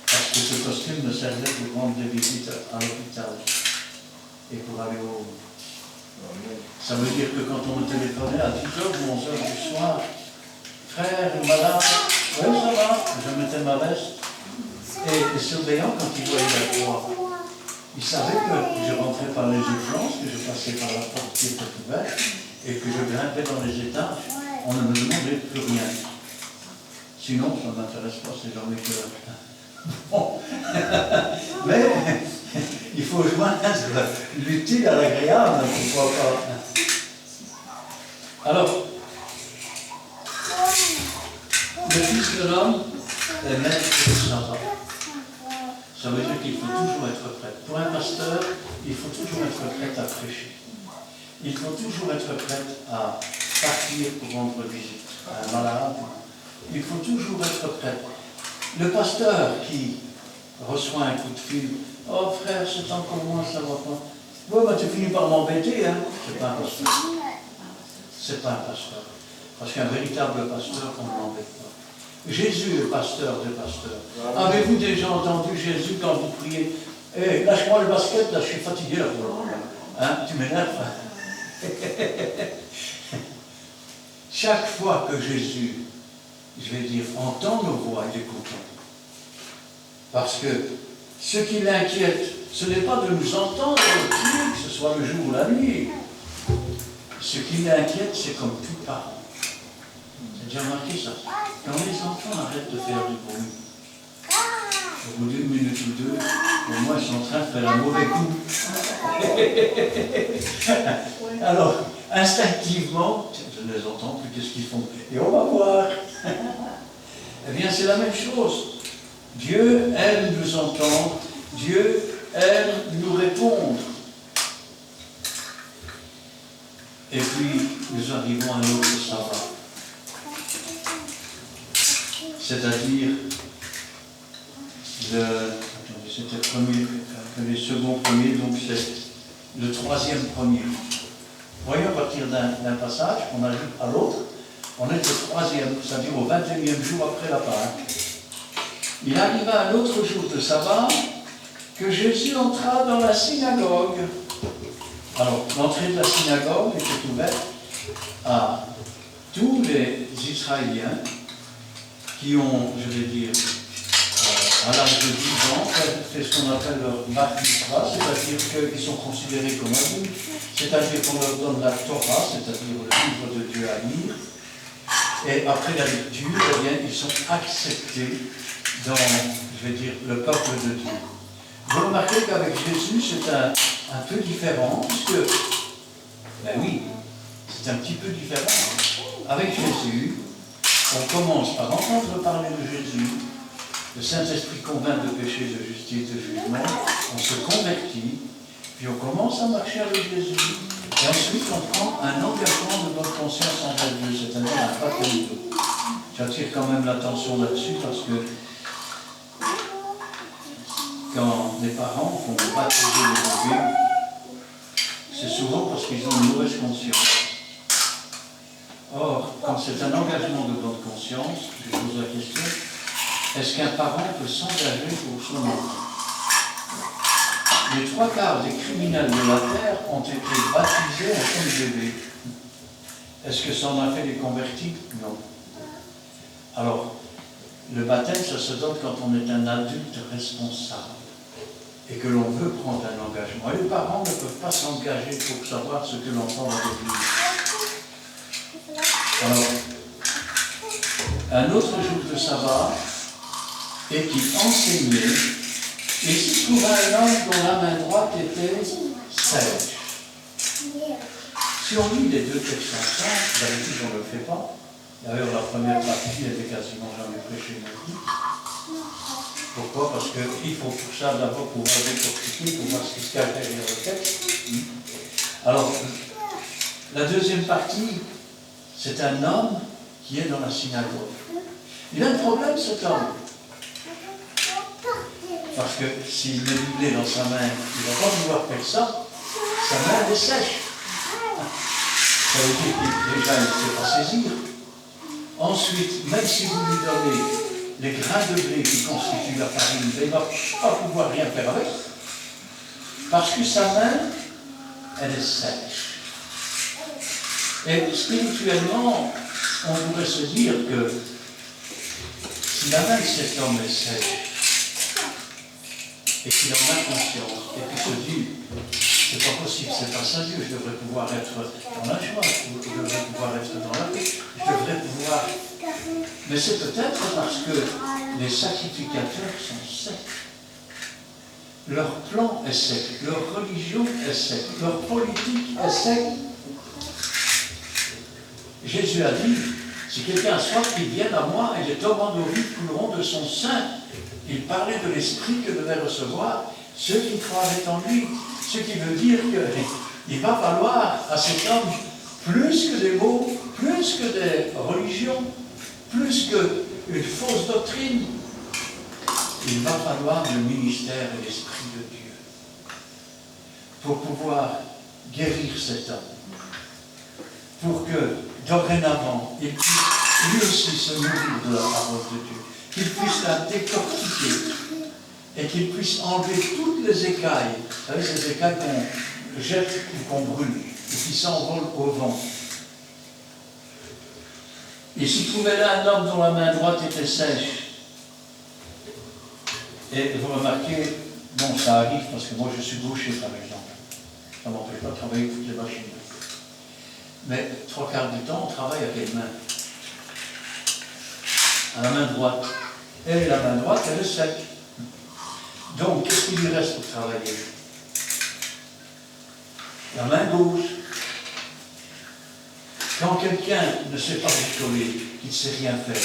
Parce que ce costume me servait pour rendre des visites à l'hôpital et pour aller au... Ça veut dire que quand on me téléphonait à 10h ou 11h du soir, frère, malade, oui, ça va, je mettais ma veste. Et les surveillants, quand ils voyaient la croix, ils savaient que je rentrais par les urgences, que je passais par la porte qui était ouverte, et que je grimpais dans les étages. On ne me demandait plus rien. Sinon, ça ne m'intéresse pas, c'est jamais que... Bon. Mais il faut joindre l'utile à l'agréable, pourquoi pas. Alors, le Fils de l'homme est maître de sabbat. Ça veut dire qu'il faut toujours être prêt. Pour un pasteur, il faut toujours être prêt à prêcher. Il faut toujours être prêt à partir pour rendre visite à un malade. Il faut toujours être prêt. Le pasteur qui reçoit un coup de fil, « Oh frère, c'est encore moi, ça va pas. » Ouais, bah, tu finis par m'embêter, hein. C'est pas un pasteur. C'est pas un pasteur. Parce qu'un véritable pasteur, on ne l'embête pas. Jésus est pasteur des pasteurs. Avez-vous déjà entendu Jésus quand vous priez, « Hé, lâche-moi le basket, là, je suis fatigué, là, pour le hein, tu m'énerves. » Chaque fois que Jésus, je vais dire, entend nos voix, il est content. Parce que ce qui l'inquiète, ce n'est pas de nous entendre prier, que ce soit le jour ou la nuit. Ce qui l'inquiète, c'est comme tout parent. Vous avez déjà remarqué ça? Quand les enfants arrêtent de faire du bruit, au bout d'une minute ou deux, au moins ils sont en train de faire un mauvais coup. Alors, instinctivement, je ne les entends plus, qu'est-ce qu'ils font? Et on va voir. Eh bien, c'est la même chose. Dieu aime nous entendre, Dieu aime nous répondre. Et puis, nous arrivons à un autre sabbat. C'est-à-dire, c'était le second premier, donc c'est le troisième premier. Vous voyez, à partir d'un passage, on ajoute à l'autre, on est au troisième, c'est-à-dire au 21e jour après la Pâque. Il arriva un autre jour de sabbat que Jésus entra dans la synagogue. Alors, l'entrée de la synagogue était ouverte à tous les Israéliens qui ont, je vais dire, à l'âge de 10 ans, fait ce qu'on appelle leur bar mitzvah, c'est-à-dire qu'ils sont considérés comme adultes, c'est-à-dire qu'on leur donne la Torah, c'est-à-dire le livre de Dieu à lire, et après la lecture, eh bien, ils sont acceptés dans, je vais dire, le peuple de Dieu. Vous remarquez qu'avec Jésus, c'est un peu différent, puisque, ben oui, c'est un petit peu différent. Avec Jésus, on commence par entendre parler de Jésus, le Saint-Esprit convainc de péché, de justice, de jugement, on se convertit, puis on commence à marcher avec Jésus, et ensuite on prend un engagement de bonne conscience envers Dieu, c'est-à-dire un baptême. J'attire quand même l'attention là-dessus parce que quand les parents font baptiser les bébés, c'est souvent parce qu'ils ont une mauvaise conscience. Or, quand c'est un engagement de bonne conscience, je pose la question, est-ce qu'un parent peut s'engager pour son enfant? Les 3/4 des criminels de la terre ont été baptisés en tant que bébés. Est-ce que ça en a fait des convertis? Non. Alors, le baptême, ça se donne quand on est un adulte responsable et que l'on veut prendre un engagement. Et les parents ne peuvent pas s'engager pour savoir ce que l'enfant va devenir. Alors, un autre jour de sabbat, et qui enseignait, et s'y trouva un homme dont la main droite était sèche. Si on lit les deux textes ensemble, d'habitude on ne le fait pas. D'ailleurs, la première partie était quasiment jamais prêchée non plus. Pourquoi? Parce qu'il faut pour ça d'abord pouvoir décortiquer, pour voir ce qui se cache derrière le texte. Alors, la deuxième partie, c'est un homme qui est dans la synagogue. Il a un problème, cet homme. Parce que s'il met du blé dans sa main, il ne va pas pouvoir faire ça. Sa main est sèche. Ça veut dire qu'il déjà il ne sait pas saisir. Ensuite, même si vous lui donnez les grains de blé qui constituent la farine, il ne va pas pouvoir rien faire avec. Parce que sa main, elle est sèche. Et spirituellement, on pourrait se dire que si la main de cet homme est sèche, et qu'il en a conscience, et qu'il se dit, c'est pas possible, c'est pas ça Dieu, je devrais pouvoir être dans la joie, je devrais pouvoir être dans la paix, je devrais pouvoir Mais c'est peut-être parce que les sacrificateurs sont secs. Leur plan est sec, leur religion est sec, leur politique est sec. Jésus a dit, si quelqu'un a soif, qu'il vienne à moi et les torrents d'eau vive couleront de son sein. Il parlait de l'esprit que devaient recevoir ceux qui croiraient en lui. Ce qui veut dire qu'il va falloir à cet homme plus que des mots, plus que des religions, plus qu'une fausse doctrine. Il va falloir le ministère et l'Esprit de Dieu pour pouvoir guérir cet homme. Pour que, dorénavant, il puisse lui aussi se nourrir de la parole de Dieu, qu'il puisse la décortiquer et qu'il puisse enlever toutes les écailles, vous savez, ces écailles qu'on jette ou qu'on brûle, et qui s'envolent au vent. Et s'il trouvait là un homme dont la main droite était sèche, et vous remarquez, bon, ça arrive parce que moi je suis gaucher par exemple, ça ne m'empêche pas de travailler toutes les machines. Mais 3/4 du temps, on travaille à quelle main? À la main droite. Et la main droite, elle est sec. Donc, qu'est-ce qu'il lui reste pour travailler? La main gauche. Quand quelqu'un ne sait pas bricoler, qu'il ne sait rien faire,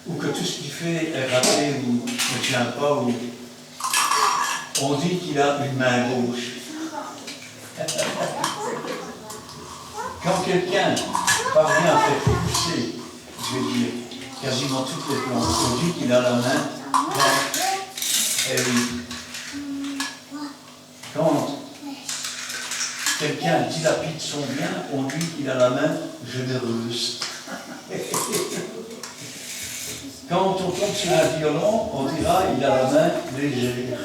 ou que tout ce qu'il fait est raté ou ne tient pas, ou on dit qu'il a une main gauche. Quand quelqu'un parvient à faire pousser, je vais dire, quasiment toutes les plantes, on dit qu'il a la main droite. Eh oui. Quand quelqu'un dilapide son bien, on dit qu'il a la main généreuse. Quand on tombe sur un violon, on dira qu'il a la main légère.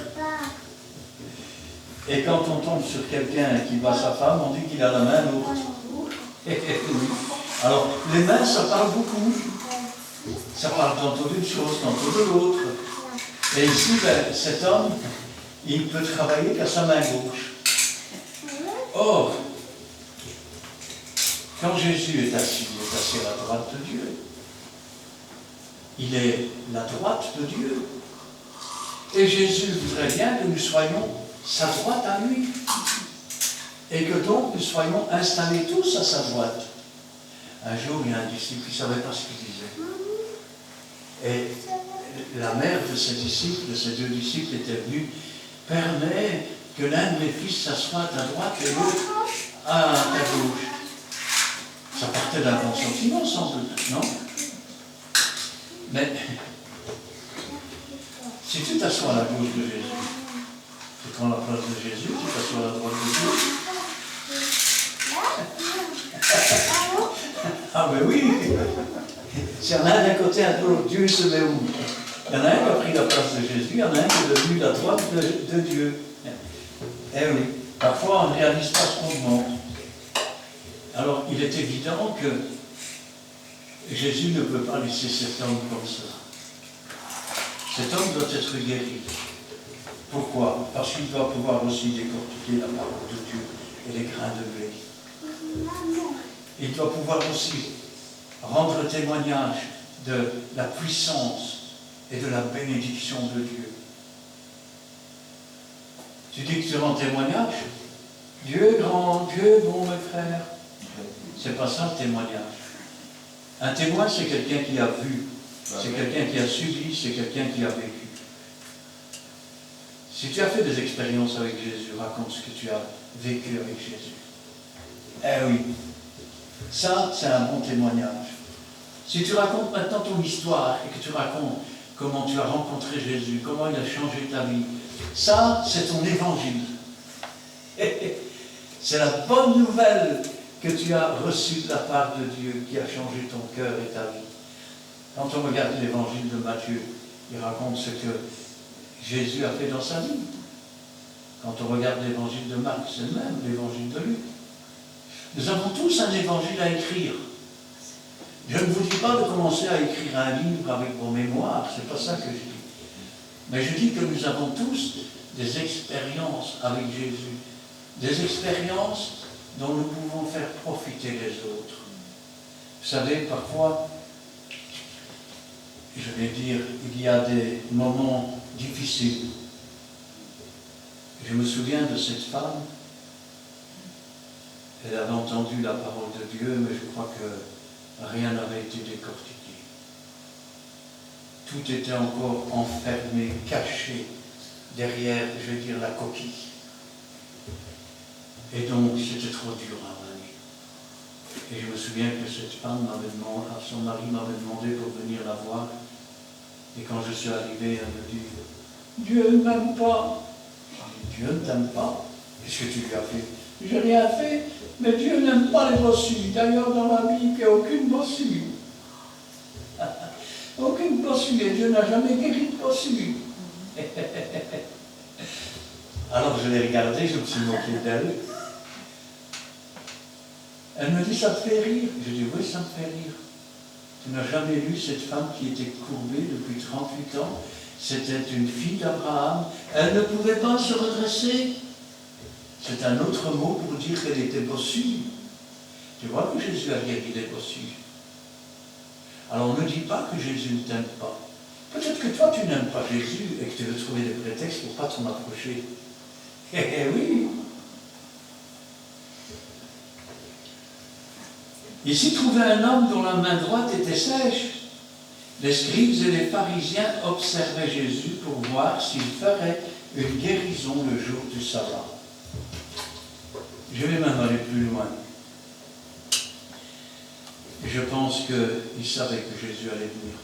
Et quand on tombe sur quelqu'un qui bat sa femme, on dit qu'il a la main lourde. Alors, les mains, ça parle beaucoup. Ça parle tantôt d'une chose, tantôt de l'autre. Et ici, cet homme, il ne peut travailler qu'à sa main gauche. Or, quand Jésus est assis à la droite de Dieu. Il est la droite de Dieu. Et Jésus voudrait bien que nous soyons sa droite à lui. Et que donc nous soyons installés tous à sa droite. Un jour, il y a un disciple qui ne savait pas ce qu'il disait. Et la mère de ses disciples, de ses 2 disciples, était venue. Permet que l'un de mes fils s'assoie à droite et l'autre à gauche. Ça partait d'un bon sentiment, sans doute, non? Mais si tu t'assois à la gauche de Jésus, tu prends la place de Jésus, tu t'assois à la droite de Dieu. Ah ben oui. S'il y en a un d'un côté, un de l'autre, Dieu se met où? Il y en a un qui a pris la place de Jésus, il y en a un qui est devenu la droite de Dieu. Eh oui, parfois on ne réalise pas ce qu'on demande. Alors il est évident que Jésus ne peut pas laisser cet homme comme ça. Cet homme doit être guéri. Pourquoi? Parce qu'il doit pouvoir aussi décortiquer la parole de Dieu et les grains de blé. Il doit pouvoir aussi rendre témoignage de la puissance et de la bénédiction de Dieu. Tu dis que tu rends témoignage? Dieu est grand, Dieu est bon, mes frères. C'est pas ça le témoignage. Un témoin, c'est quelqu'un qui a vu, c'est quelqu'un qui a subi, c'est quelqu'un qui a vécu. Si tu as fait des expériences avec Jésus, raconte ce que tu as vécu avec Jésus. Eh oui, ça, c'est un bon témoignage. Si tu racontes maintenant ton histoire et que tu racontes comment tu as rencontré Jésus, comment il a changé ta vie, ça, c'est ton évangile. C'est la bonne nouvelle que tu as reçue de la part de Dieu qui a changé ton cœur et ta vie. Quand on regarde l'évangile de Matthieu, il raconte ce que Jésus a fait dans sa vie. Quand on regarde l'évangile de Marc, c'est le même, l'évangile de Luc. Nous avons tous un évangile à écrire. Je ne vous dis pas de commencer à écrire un livre avec vos mémoires, c'est pas ça que je dis. Mais je dis que nous avons tous des expériences avec Jésus, des expériences dont nous pouvons faire profiter les autres. Vous savez, parfois, je vais dire, il y a des moments difficiles. Je me souviens de cette femme, elle avait entendu la parole de Dieu, mais je crois que rien n'avait été décortiqué. Tout était encore enfermé, caché derrière, je vais dire, la coquille. Et donc, c'était trop dur à avaler. Et je me souviens que cette femme m'avait demandé, son mari m'avait demandé pour venir la voir. Et quand je suis arrivé, elle me dit, Dieu ne m'aime pas. J'ai dit, Dieu ne t'aime pas? Qu'est-ce que tu lui as fait? Je n'ai rien fait, mais Dieu n'aime pas les bossus. D'ailleurs, dans la Bible, il n'y a aucune bossue. Aucune bossue, et Dieu n'a jamais guéri de bossue. Alors je l'ai regardée, je me suis moqué d'elle. Elle me dit, ça te fait rire? Je dis, oui, ça me fait rire. Tu n'as jamais lu cette femme qui était courbée depuis 38 ans? C'était une fille d'Abraham. Elle ne pouvait pas se redresser. C'est un autre mot pour dire qu'elle était bossue. Tu vois que Jésus a guéri les bossus. Alors ne dis pas que Jésus ne t'aime pas. Peut-être que toi tu n'aimes pas Jésus et que tu veux trouver des prétextes pour ne pas t'en approcher. Eh oui. Ici trouvait un homme dont la main droite était sèche. Les scribes et les pharisiens observaient Jésus pour voir s'il ferait une guérison le jour du sabbat. Je vais même aller plus loin. Je pense qu'ils savaient que Jésus allait venir.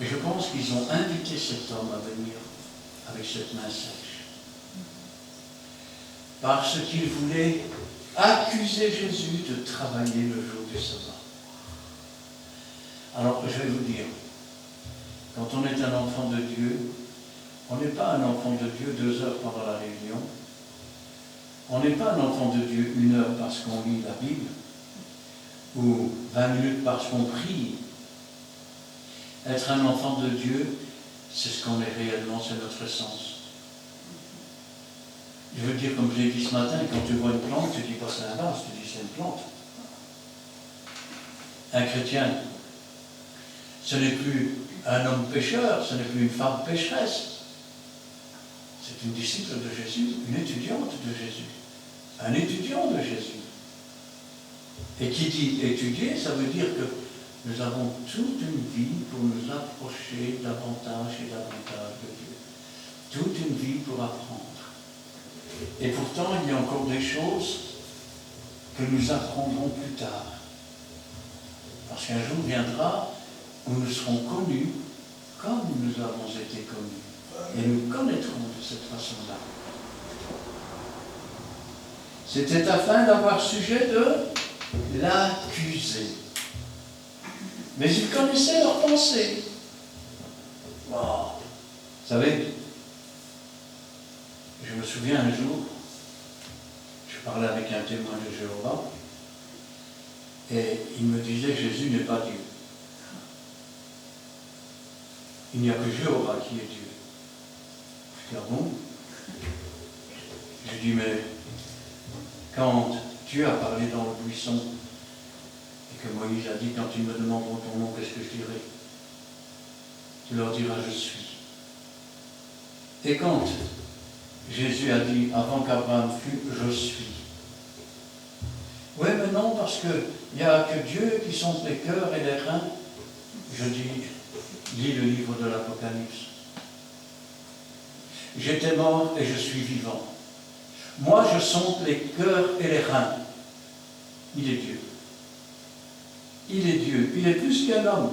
Et je pense qu'ils ont invité cet homme à venir avec cette main sèche. Parce qu'ils voulaient accuser Jésus de travailler le jour du sabbat. Alors je vais vous dire, quand on est un enfant de Dieu, on n'est pas un enfant de Dieu 2 heures pendant la réunion. On n'est pas un enfant de Dieu 1 heure parce qu'on lit la Bible, ou 20 minutes parce qu'on prie. Être un enfant de Dieu, c'est ce qu'on est réellement, c'est notre essence. Je veux dire, comme je l'ai dit ce matin, quand tu vois une plante, tu ne dis pas c'est un vase, tu dis c'est une plante. Un chrétien, ce n'est plus un homme pécheur, ce n'est plus une femme pécheresse. C'est une disciple de Jésus, une étudiante de Jésus, un étudiant de Jésus. Et qui dit étudier, ça veut dire que nous avons toute une vie pour nous approcher davantage et davantage de Dieu. Toute une vie pour apprendre. Et pourtant, il y a encore des choses que nous apprendrons plus tard. Parce qu'un jour viendra où nous serons connus comme nous avons été connus. Et nous connaîtrons de cette façon-là. C'était afin d'avoir sujet de l'accuser. Mais ils connaissaient leurs pensées. Wow. Vous savez, je me souviens un jour, je parlais avec un témoin de Jéhovah, et il me disait Jésus n'est pas Dieu. Il n'y a que Jéhovah qui est Dieu. Je dis, ah bon? Je dis, mais quand Dieu a parlé dans le buisson, et que Moïse a dit, quand ils me demanderont ton nom, qu'est-ce que je dirai? Tu leur diras, je suis. Et quand Jésus a dit, avant qu'Abraham fût, je suis. Oui, mais non, parce qu'il n'y a que Dieu qui sonde les cœurs et les reins. Je dis, lis le livre de l'Apocalypse. J'étais mort et je suis vivant. Moi, je sonde les cœurs et les reins. Il est Dieu. Il est Dieu. Il est plus qu'un homme.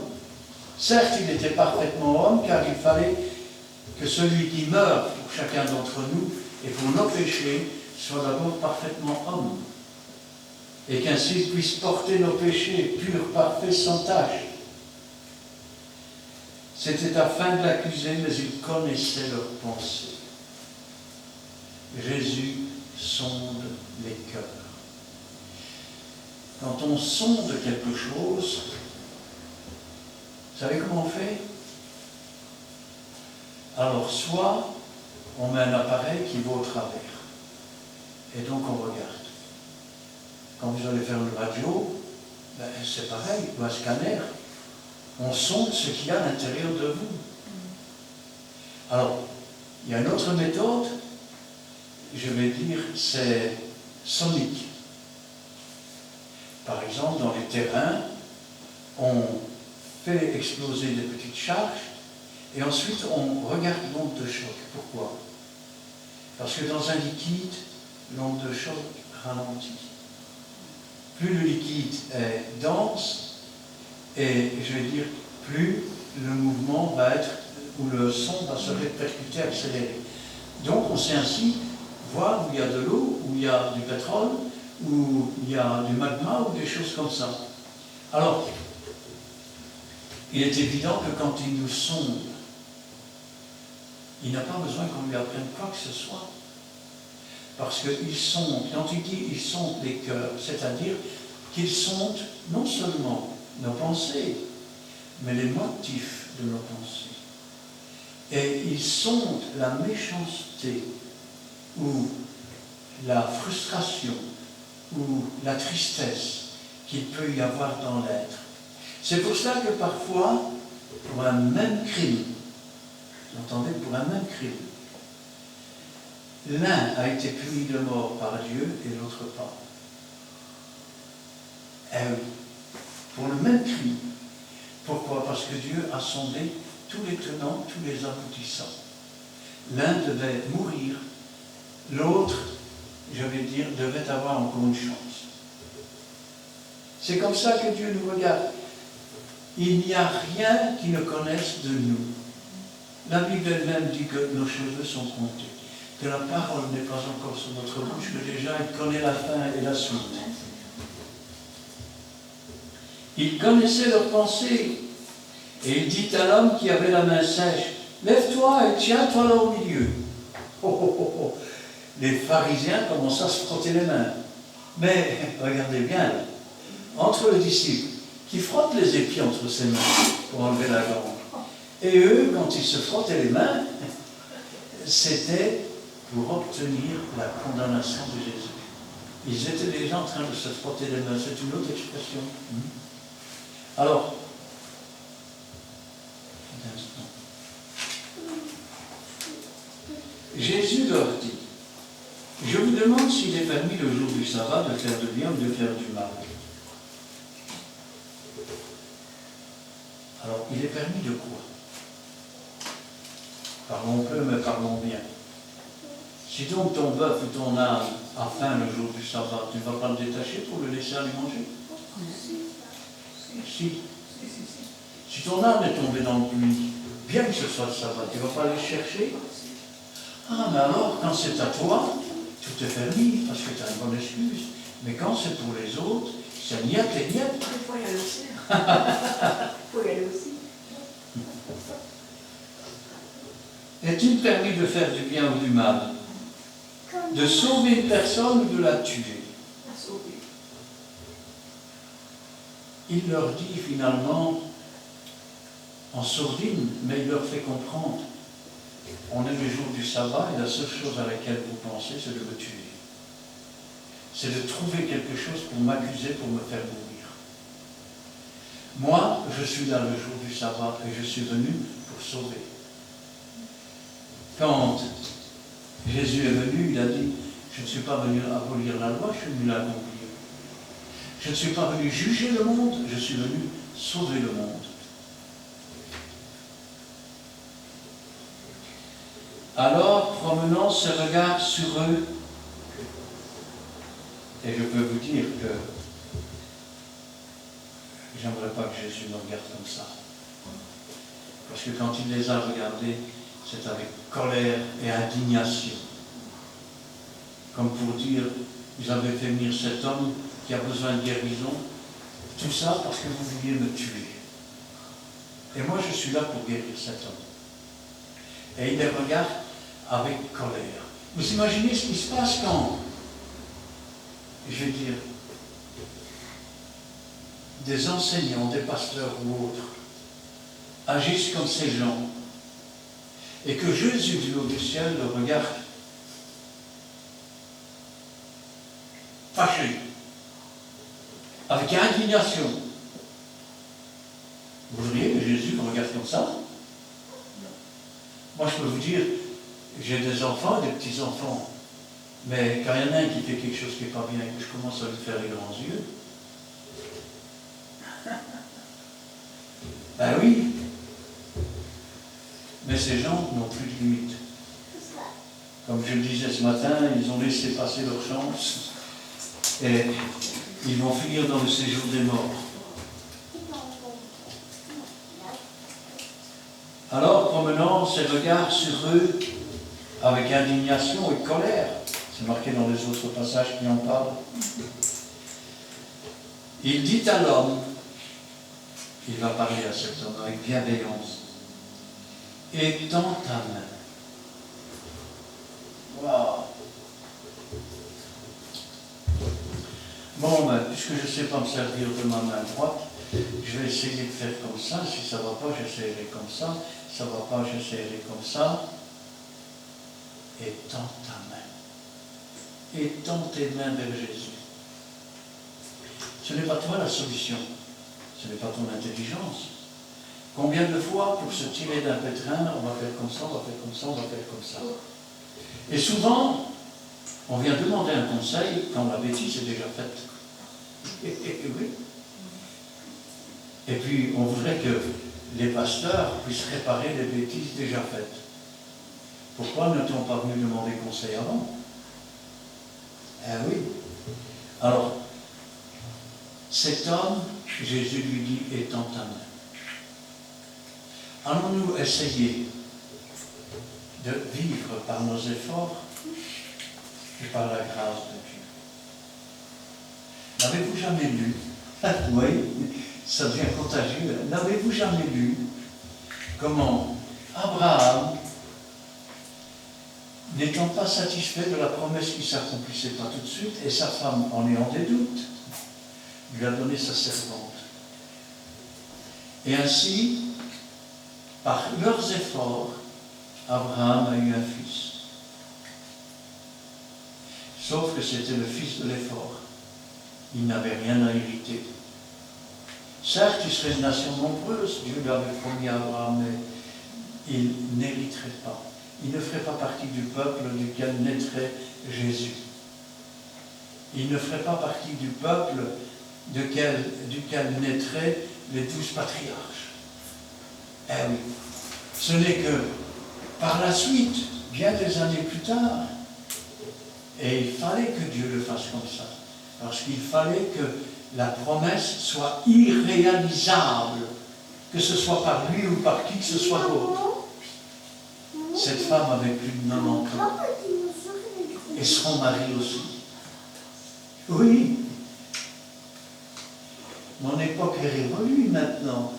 Certes, il était parfaitement homme, car il fallait que celui qui meurt pour chacun d'entre nous et pour nos péchés soit d'abord parfaitement homme. Et qu'ainsi il puisse porter nos péchés purs, parfaits, sans tache. C'était afin de l'accuser, mais ils connaissaient leurs pensées. Jésus sonde les cœurs. Quand on sonde quelque chose, vous savez comment on fait? Alors, soit on met un appareil qui va au travers, et donc on regarde. Quand vous allez faire une radio, ben c'est pareil, ou un scanner. On sonde ce qu'il y a à l'intérieur de vous. Alors, il y a une autre méthode, je vais dire, c'est sonique. Par exemple, dans les terrains, on fait exploser des petites charges et ensuite on regarde l'onde de choc. Pourquoi? Parce que dans un liquide, l'onde de choc ralentit. Plus le liquide est dense, et je vais dire, plus le mouvement va être, ou le son va se répercuter, accélérer. Donc on sait ainsi voir où il y a de l'eau, où il y a du pétrole, où il y a du magma, ou des choses comme ça. Alors, il est évident que quand il nous sonde, il n'a pas besoin qu'on lui apprenne quoi que ce soit. Parce qu'il sonde, quand il dit il sonde les cœurs, c'est-à-dire qu'il sonde non seulement nos pensées, mais les motifs de nos pensées. Et il sonde la méchanceté, ou la frustration, ou la tristesse qu'il peut y avoir dans l'être. C'est pour cela que parfois, pour un même crime, vous entendez, pour un même crime, l'un a été puni de mort par Dieu et l'autre pas. Eh oui, pour le même crime. Pourquoi? Parce que Dieu a sondé tous les tenants, tous les aboutissants. L'un devait mourir, l'autre, je vais dire, devait avoir encore une chance. C'est comme ça que Dieu nous regarde. Il n'y a rien qui ne connaisse de nous. La Bible elle-même dit que nos cheveux sont comptés, que la parole n'est pas encore sur notre bouche, que déjà il connaît la fin et la suite. Il connaissait leurs pensées. Et il dit à l'homme qui avait la main sèche, lève-toi et tiens-toi là au milieu. Oh, oh, oh, oh. Les pharisiens commencent à se frotter les mains. Mais regardez bien, entre les disciples, qui frottent les épis entre ses mains pour enlever la gangue. Et eux, quand ils se frottaient les mains, c'était pour obtenir la condamnation de Jésus. Ils étaient déjà en train de se frotter les mains. C'est une autre expression. Alors, Jésus leur dit, je vous demande s'il est permis le jour du sabbat de faire du bien ou de faire du mal. Alors, il est permis de quoi? Parlons peu, mais parlons bien. Si donc ton bœuf ou ton âne a faim le jour du sabbat, tu ne vas pas le détacher pour le laisser aller manger? Si. Si ton âne est tombé dans le puits, bien que ce soit le sabbat, tu ne vas pas aller chercher? Ah, mais alors, quand c'est à toi, tout est permis, parce que tu as une bonne excuse. Mais quand c'est pour les autres, c'est niet et niet. Il faut y aller aussi. Il faut y aller aussi. Est-il permis de faire du bien ou du mal? De sauver une personne ou de la tuer? À sauver. Il leur dit finalement, en sourdine, mais il leur fait comprendre, on est le jour du sabbat et la seule chose à laquelle vous pensez, c'est de me tuer. C'est de trouver quelque chose pour m'accuser, pour me faire mourir. Moi, je suis là le jour du sabbat et je suis venu pour sauver. Quand Jésus est venu, il a dit, je ne suis pas venu abolir la loi, je suis venu l'accomplir. Je ne suis pas venu juger le monde, je suis venu sauver le monde. Alors, promenant ses regards sur eux, et je peux vous dire que j'aimerais pas que Jésus me regarde comme ça. Parce que quand il les a regardés, c'est avec colère et indignation. Comme pour dire, vous avez fait venir cet homme qui a besoin de guérison, tout ça parce que vous vouliez me tuer. Et moi, je suis là pour guérir cet homme. Et il les regarde avec colère. Vous imaginez ce qui se passe quand, je vais dire, des enseignants, des pasteurs ou autres, agissent comme ces gens, et que Jésus du haut du ciel le regarde fâché, avec indignation. Vous voudriez Jésus me regarde comme ça. Moi, je peux vous dire, j'ai des enfants et des petits-enfants. Mais quand il y en a un qui fait quelque chose qui n'est pas bien et que je commence à lui faire les grands yeux, ben oui. Mais ces gens n'ont plus de limites. Comme je le disais ce matin, ils ont laissé passer leur chance et ils vont finir dans le séjour des morts. Alors, promenant ses regards sur eux avec indignation et colère, c'est marqué dans les autres passages qui en parlent, il dit à l'homme, il va parler à cet homme avec bienveillance, étends ta main. Waouh! Bon, ben, puisque je ne sais pas me servir de ma main droite, je vais essayer de faire comme ça. Si ça ne va pas, j'essaierai comme ça. Si ça ne va pas, j'essaierai comme ça. Étends ta main. Étends tes mains vers Jésus. Ce n'est pas toi la solution. Ce n'est pas ton intelligence. Combien de fois, pour se tirer d'un pétrin, on va faire comme ça, on va faire comme ça, on va faire comme ça. Et souvent, on vient demander un conseil quand la bêtise est déjà faite. Oui. Et puis, on voudrait que les pasteurs puissent réparer les bêtises déjà faites. Pourquoi ne t-on pas venu demander conseil avant? Eh oui. Alors, cet homme, Jésus lui dit, étends ta main. Allons-nous essayer de vivre par nos efforts et par la grâce de Dieu? N'avez-vous jamais lu, oui, ça devient contagieux, n'avez-vous jamais lu comment Abraham, n'étant pas satisfait de la promesse qui ne s'accomplissait pas tout de suite, et sa femme, en ayant des doutes, lui a donné sa servante. Et ainsi, par leurs efforts, Abraham a eu un fils. Sauf que c'était le fils de l'effort. Il n'avait rien à hériter. Certes, il serait une nation nombreuse, Dieu lui avait promis à Abraham, mais il n'hériterait pas. Il ne ferait pas partie du peuple duquel naîtrait Jésus. Il ne ferait pas partie du peuple duquel naîtraient les 12 patriarches. Eh oui, ce n'est que par la suite, bien des années plus tard, et il fallait que Dieu le fasse comme ça, parce qu'il fallait que la promesse soit irréalisable, que ce soit par lui ou par qui que ce soit d'autre. Cette femme avait plus de 90 ans, et son mari aussi. Oui, mon époque est révolue maintenant.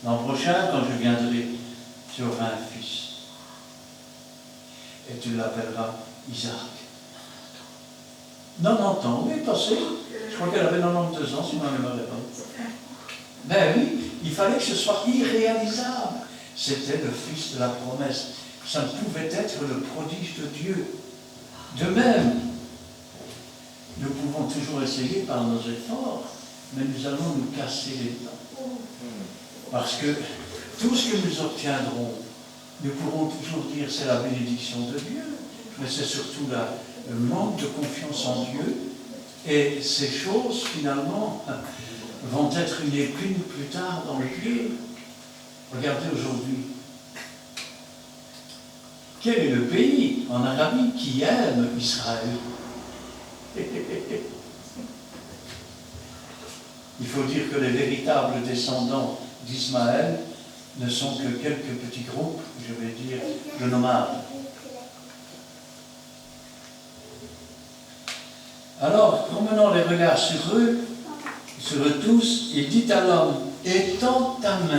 L'an prochain, quand je viendrai, tu auras un fils. Et tu l'appelleras Isaac. 90 ans, oui, passé. Je crois qu'elle avait 92 ans, si ma mémoire est bonne. Ben oui, il fallait que ce soit irréalisable. C'était le fils de la promesse. Ça ne pouvait être le prodige de Dieu. De même, nous pouvons toujours essayer par nos efforts, mais nous allons nous casser les dents. Parce que tout ce que nous obtiendrons, nous pourrons toujours dire c'est la bénédiction de Dieu, mais c'est surtout le manque de confiance en Dieu. Et ces choses, finalement, vont être une épine plus tard dans le pied. Regardez aujourd'hui. Quel est le pays en Arabie qui aime Israël? Il faut dire que les véritables descendants d'Ismaël ne sont que quelques petits groupes, je vais dire, de nomades. Alors, promenant les regards sur eux tous, il dit à l'homme, étends ta main.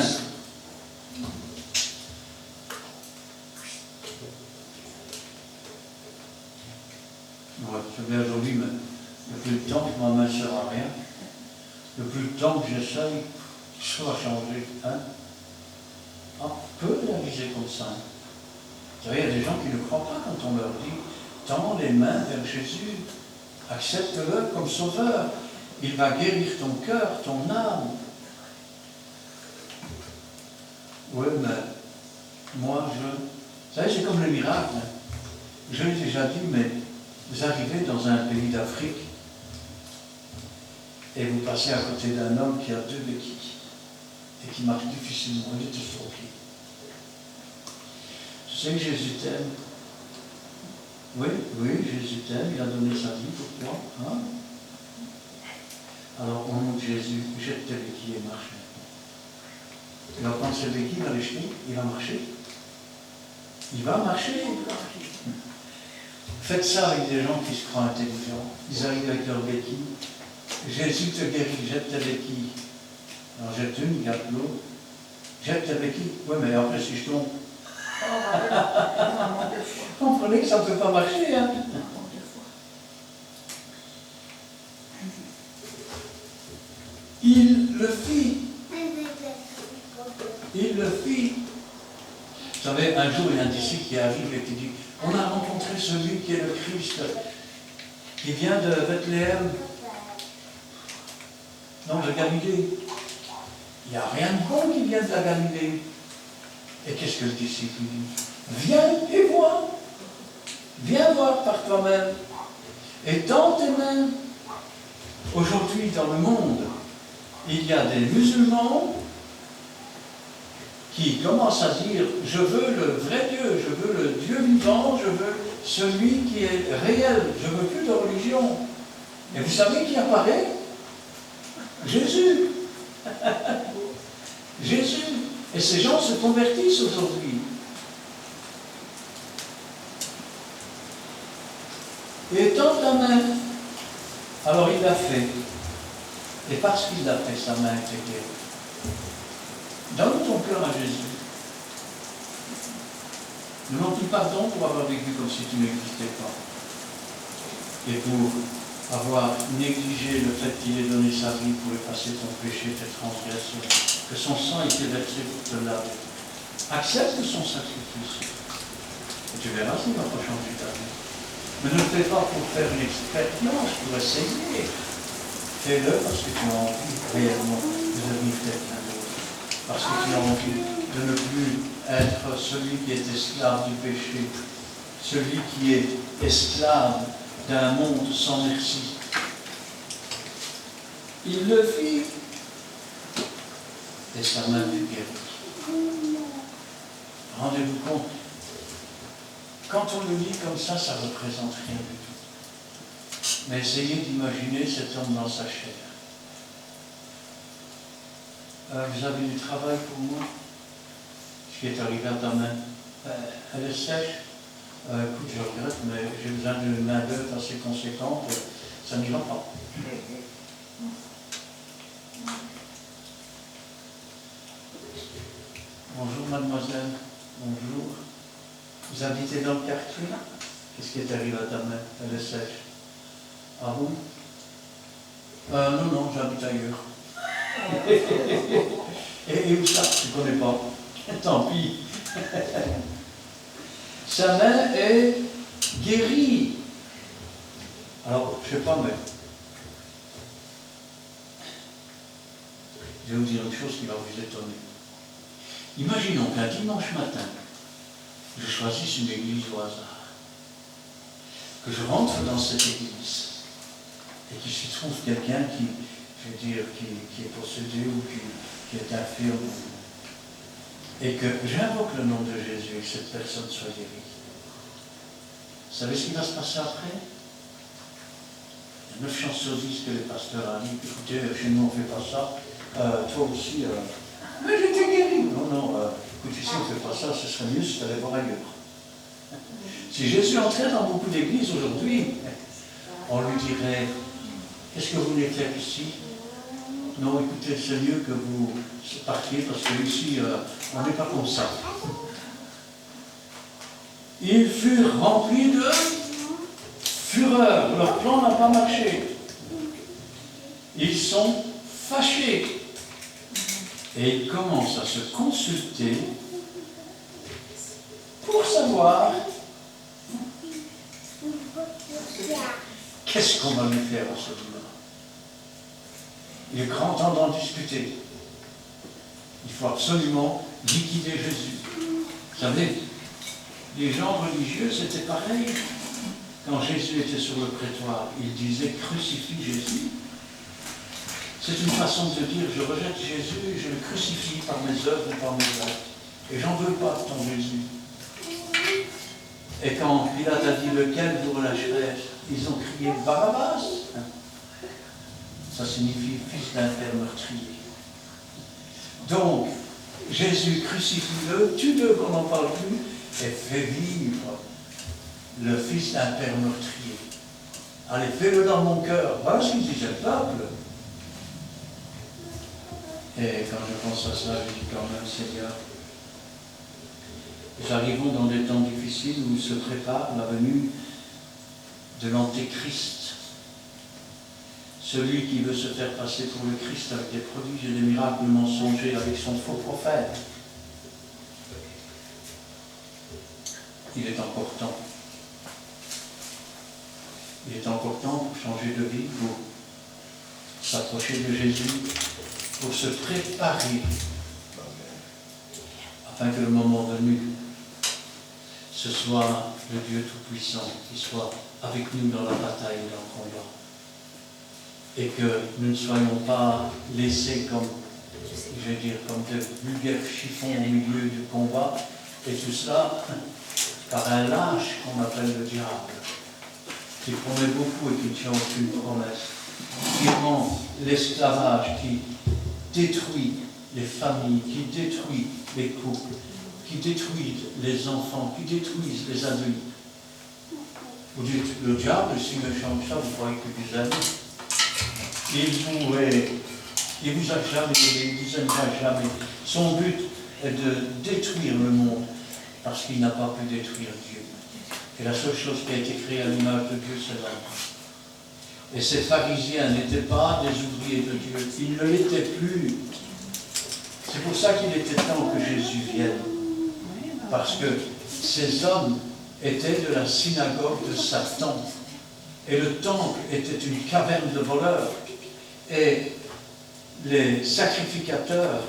Ouais, je vais aujourd'hui, mais le plus de temps que ma main ne sert à rien, le plus de temps que j'essaye, ça va changer. Hein? On peut réaliser comme ça. Vous savez, il y a des gens qui ne croient pas quand on leur dit tends les mains vers Jésus, accepte-le comme sauveur. Il va guérir ton cœur, ton âme. Oui, mais moi, vous savez, c'est comme le miracle. Je l'ai déjà dit, mais vous arrivez dans un pays d'Afrique et vous passez à côté d'un homme qui a 2 béquilles et qui marche difficilement, il est sur pied. Tu sais que Jésus t'aime. Oui, Jésus t'aime, il a donné sa vie pour toi. Hein? Alors, au nom de Jésus, jette tes béquilles et marche. Il va prendre ses béquilles, il va les jeter, il va marcher. Il va marcher. Faites ça avec des gens qui se croient intelligents. Ils arrivent avec leurs béquilles. Jésus te guérit, jette tes béquilles. Alors jette une, garde l'autre. Jette tes béquilles. Oui, mais après si je tombe. Vous comprenez que ça ne peut pas marcher, hein? Il le fit. Il le fit. Vous savez, un jour, il y a un disciple qui arrive et qui dit, on a rencontré celui qui est le Christ, qui vient de Bethléem. Non, de Galilée. Il n'y a rien de bon qui vient de la Galilée. Et qu'est-ce que le disciple dit? Viens et vois. Viens voir par toi-même. Et dans tes mains, aujourd'hui dans le monde, il y a des musulmans qui commencent à dire je veux le vrai Dieu, je veux le Dieu vivant, je veux celui qui est réel, je ne veux plus de religion. Et vous savez qui apparaît? Jésus. Jésus. Et ces gens se convertissent aujourd'hui. Et tend la main. Alors il l'a fait. Et parce qu'il l'a fait, sa main était guérie. Donne ton cœur à Jésus. Demande-lui pardon pour avoir vécu comme si tu n'existais pas. Et pour avoir négligé le fait qu'il ait donné sa vie pour effacer ton péché, tes transgressions, que son sang ait été versé pour te laver. Accepte son sacrifice. Et tu verras s'il va pas changer ta vie. Mais ne le fais pas pour faire une expérience, pour essayer. Fais-le parce que tu as envie réellement de devenir quelqu'un d'autre. Parce que tu as envie de ne plus être celui qui est esclave du péché, celui qui est esclave d'un monde sans merci. Il le fit et sa main fut guérie. Rendez-vous compte, quand on le lit comme ça ne représente rien du tout. Mais essayez d'imaginer cet homme dans sa chair. Vous avez du travail pour moi? Ce qui est arrivé à ta main, elle est sèche. Écoute, je regrette, mais j'ai besoin d'une main-d'œuvre assez conséquente, ça n'ira pas. Bonjour mademoiselle, bonjour. Vous habitez dans le quartier? Qu'est-ce qui est arrivé à ta main? Elle est sèche. Ah bon? Non, j'habite ailleurs. Et où ça? Tu ne connais pas. Tant pis. Sa main est guérie. Alors, je ne sais pas, mais je vais vous dire une chose qui va vous étonner. Imaginons qu'un dimanche matin, je choisisse une église au hasard, que je rentre dans cette église et qu'il s'y trouve quelqu'un qui, je veux dire, qui est possédé ou qui est infirme, et que j'invoque le nom de Jésus et que cette personne soit guérie. Vous savez ce qui va se passer après? Il y a 9 chances sur 10 que les pasteurs ont dit, écoutez, chez nous on ne fait pas ça, toi aussi, mais j'étais guéri. Non, écoute, ici on ne fait pas ça, ce serait mieux si tu allais voir ailleurs. Si Jésus entrait dans beaucoup d'églises aujourd'hui, on lui dirait, qu'est-ce que vous venez faire ici? Non, écoutez, c'est mieux que vous partiez parce que ici, on n'est pas comme ça. Ils furent remplis de fureur. Leur plan n'a pas marché. Ils sont fâchés. Et ils commencent à se consulter pour savoir qu'est-ce qu'on va lui faire à celui-là. Il est grand temps d'en discuter. Il faut absolument liquider Jésus. Vous savez, les gens religieux, c'était pareil. Quand Jésus était sur le prétoire, ils disaient « crucifie Jésus ». C'est une façon de dire « je rejette Jésus, je le crucifie par mes œuvres et par mes actes. Et j'en veux pas de ton Jésus ». Et quand Pilate a dit « lequel vous relâcherez ?» ils ont crié « Barabbas ». Ça signifie « fils d'un père meurtrier ». Donc, Jésus, crucifie-le, tue-le qu'on n'en parle plus, et fais vivre le fils d'un père meurtrier. Allez, fais-le dans mon cœur. Voilà ce qu'il disait le peuple. Et quand je pense à ça, je dis quand même, Seigneur, nous arrivons dans des temps difficiles où se prépare la venue de l'Antéchrist. Celui qui veut se faire passer pour le Christ avec des prodiges et des miracles mensongers avec son faux prophète. Il est encore temps. Il est encore temps pour changer de vie, pour s'approcher de Jésus, pour se préparer, afin que le moment venu, ce soit le Dieu Tout-Puissant qui soit avec nous dans la bataille et dans le combat. Et que nous ne soyons pas laissés comme, je vais dire, comme de vulgaires chiffons au milieu du combat, et tout cela par un lâche qu'on appelle le diable, qui promet beaucoup et qui ne tient aucune promesse, qui rend l'esclavage, qui détruit les familles, qui détruit les couples, qui détruit les enfants, qui détruisent les adultes. Vous dites, le diable, si méchant que ça, vous croyez que vous avez. Il vous a jamais aidé, il vous aimera jamais. Son but est de détruire le monde, parce qu'il n'a pas pu détruire Dieu. Et la seule chose qui a été créée à l'image de Dieu, c'est l'homme. Et ces pharisiens n'étaient pas des ouvriers de Dieu, ils ne l'étaient plus. C'est pour ça qu'il était temps que Jésus vienne. Parce que ces hommes étaient de la synagogue de Satan. Et le temple était une caverne de voleurs. Et les sacrificateurs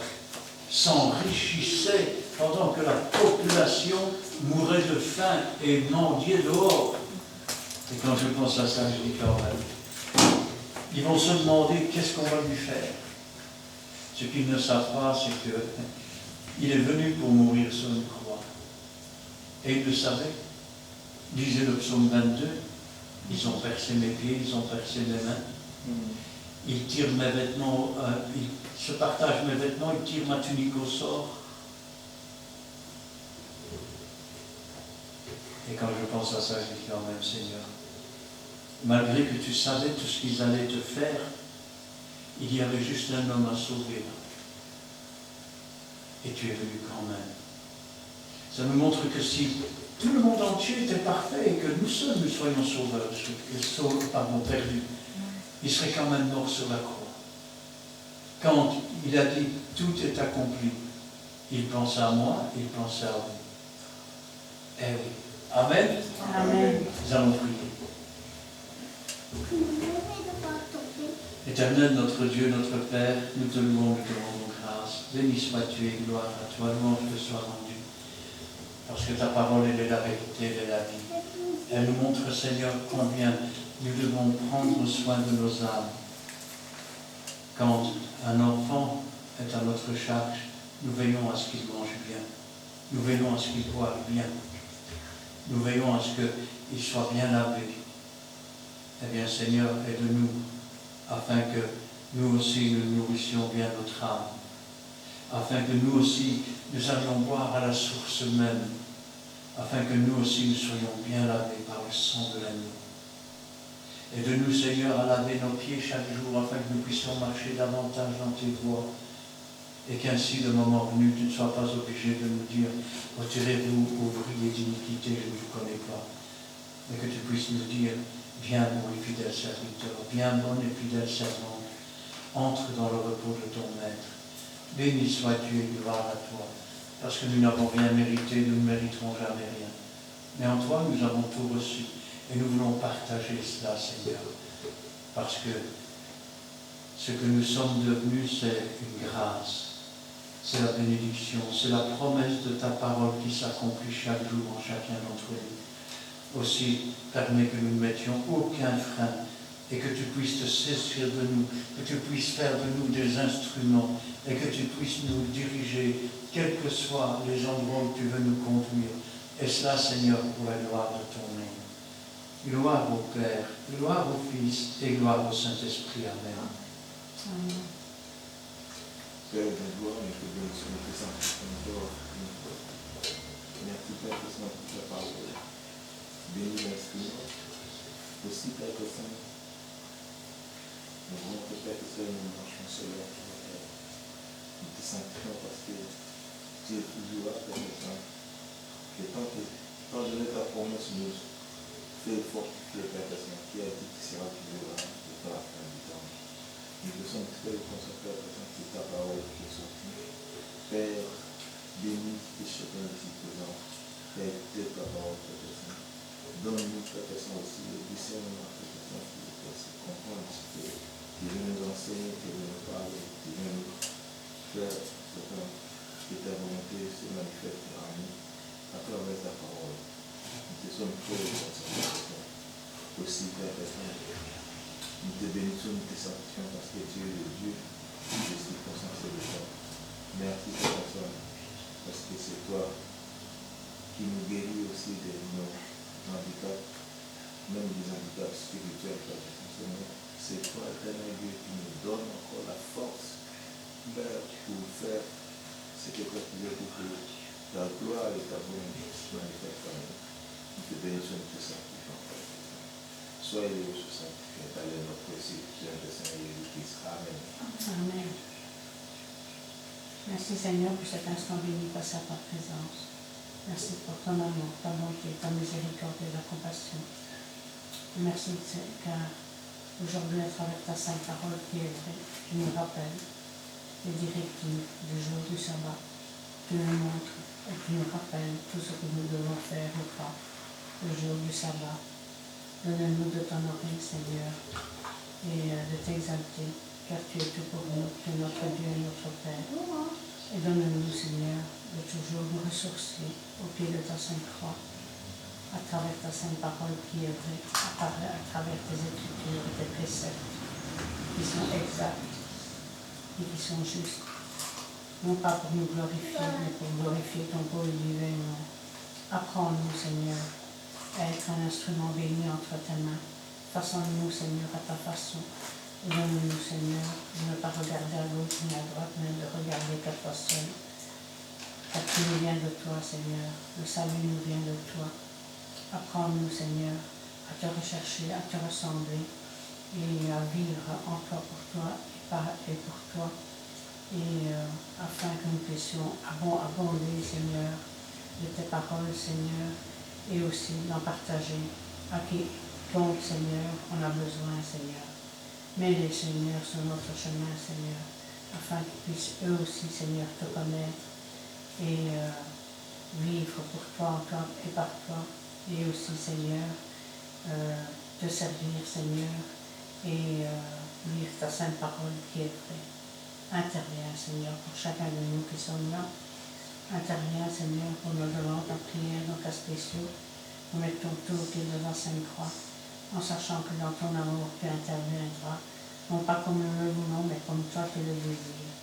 s'enrichissaient pendant que la population mourait de faim et mendiait dehors. Et quand je pense à ça, je dis quand même, ils vont se demander qu'est-ce qu'on va lui faire. Ce qu'ils ne savent pas, c'est qu'il est venu pour mourir sur une croix. Et ils le savaient. Lisez le psaume 22. Ils ont percé mes pieds, ils ont percé mes mains. Ils tirent mes vêtements, ils se partagent mes vêtements, ils tirent ma tunique au sort. Et quand je pense à ça, je dis quand même, Seigneur, malgré que tu savais tout ce qu'ils allaient te faire, il y avait juste un homme à sauver là. Et tu es venu quand même. Ça nous montre que si tout le monde entier était parfait et que nous seuls nous soyons perdus, il serait quand même mort sur la croix. Quand il a dit tout est accompli, il pensait à moi, il pensait à vous. Eh oui. Amen. Amen. Nous allons prier. Éternel, notre Dieu, notre Père, nous te louons, nous te rendons grâce. Béni sois-tu et gloire à toi, louange te soit rendue. Parce que ta parole, elle est la vérité, elle est la vie. Elle nous montre, Seigneur, combien nous devons prendre soin de nos âmes. Quand un enfant est à notre charge, nous veillons à ce qu'il mange bien. Nous veillons à ce qu'il boive bien. Nous veillons à ce qu'il soit bien lavé. Eh bien, Seigneur, aide-nous afin que nous aussi nous nourrissions bien notre âme. Afin que nous aussi nous allions boire à la source même. Afin que nous aussi nous soyons bien lavés par le sang de l'agneau. Aide-nous, Seigneur, à laver nos pieds chaque jour afin que nous puissions marcher davantage dans tes voies. Et qu'ainsi, le moment venu, tu ne sois pas obligé de nous dire « Retirez-vous, ouvriers d'iniquité, je ne vous connais pas ». Mais que tu puisses nous dire « Viens, bon et fidèle serviteur, viens, bonne et fidèle servante, entre dans le repos de ton maître. Béni sois-tu et gloire à toi, parce que nous n'avons rien mérité, nous ne mériterons jamais rien. Mais en toi, nous avons tout reçu, et nous voulons partager cela, Seigneur, parce que ce que nous sommes devenus, c'est une grâce. c'est la bénédiction, c'est la promesse de ta parole qui s'accomplit chaque jour en chacun d'entre nous. Aussi, permets que nous ne mettions aucun frein et que tu puisses te saisir de nous, que tu puisses faire de nous des instruments et que tu puisses nous diriger, quels que soient les endroits où tu veux nous conduire. Et cela, Seigneur, pour la gloire de ton nom. Gloire au Père, gloire au Fils et gloire au Saint-Esprit. Amen. Amen. Père de gloire, et que bénisse notre Saint-Esprit. Merci Père que Saint pour ta parole. Bénis l'instrument. Aussi Père que Saint. Nous voulons que Père que Saint nous marchons sur l'heure. Nous te sanctifions parce que tu es toujours là, Père que Saint. Et tant donné ta promesse, nous fais fortifier Père que Saint, qui a dit qu'il sera toujours là jusqu'à la fin du temps. Nous te sommes très reconnaissants, Père que Saint, c'est ta parole qui est sortie. Père, bénis tes chacun de ces présents. Père, tes ta parole, Père que Saint. Donne-nous, Père que Saint, aussi le discernement, Père que Saint, qui nous fasse comprendre ce que tu veux nous enseigner, tu veux nous parler, tu veux nous faire, que ta volonté se manifeste en nous à travers ta parole. Nous te sommes très reconnaissants. Aussi, Père que Saint, nous te bénissons, nous te sanctifions parce que tu es le Dieu des circonstances et de temps. Merci, Père que Saint, parce que c'est toi qui nous guéris aussi de nos handicaps, même des handicaps spirituels, Père que Saint. C'est toi, éternel Dieu, qui nous donne encore la force pour faire ce que toi tu veux pour que ta gloire et ta volonté se manifestent en nous. Nous te bénissons, nous te sanctifions, Père. Soyez les choses sanctifiées, dans le nom précieux de Seigneur Jésus-Christ. Amen. Amen. Merci Seigneur pour cet instant béni passé à ta présence. Merci pour ton amour, ta bonté, ta miséricorde et ta compassion. Merci car aujourd'hui, à travers ta sainte parole qui est vraie, tu nous rappelles les directives du jour du sabbat. Tu nous montres et tu nous rappelles tout ce que nous devons faire ou pas le jour du sabbat. Donne-nous de t'honorer, Seigneur, et de t'exalter, car tu es tout pour nous, tu es notre Dieu et notre Père. Et donne-nous, Seigneur, de toujours nous ressourcer au pied de ta sainte croix, à travers ta sainte parole qui est vraie, à travers tes écritures et tes préceptes qui sont exacts et qui sont justes. Non pas pour nous glorifier, mais pour glorifier ton beau et divin nom. Apprends-nous, Seigneur, à être un instrument béni entre tes mains. Façonne-nous, Seigneur, à ta façon. Et donne-nous, Seigneur, de ne pas regarder à gauche ni à droite, mais de regarder qu'à toi seul. Car tout nous vient de toi, Seigneur. Le salut nous vient de toi. Apprends-nous, Seigneur, à te rechercher, à te ressembler et à vivre en toi, pour toi et par et pour toi. Et afin que nous puissions abonder, Seigneur, de tes paroles, Seigneur, et aussi d'en partager à quiconque, Seigneur, on a besoin, Seigneur. Mets-les, Seigneur, sur notre chemin, Seigneur, afin qu'ils puissent eux aussi, Seigneur, te connaître et vivre pour toi, en toi et par toi. Et aussi, Seigneur, te servir, Seigneur, et lire ta sainte parole qui est vraie. Interviens, Seigneur, pour chacun de nous qui sommes là. Interviens, Seigneur, pour nos demandes, en prière, nos cas spéciaux. Nous mettons tout au pied de la sainte croix, en sachant que dans ton amour, tu interviendras, non pas comme nous le voulons, mais comme toi tu le désires.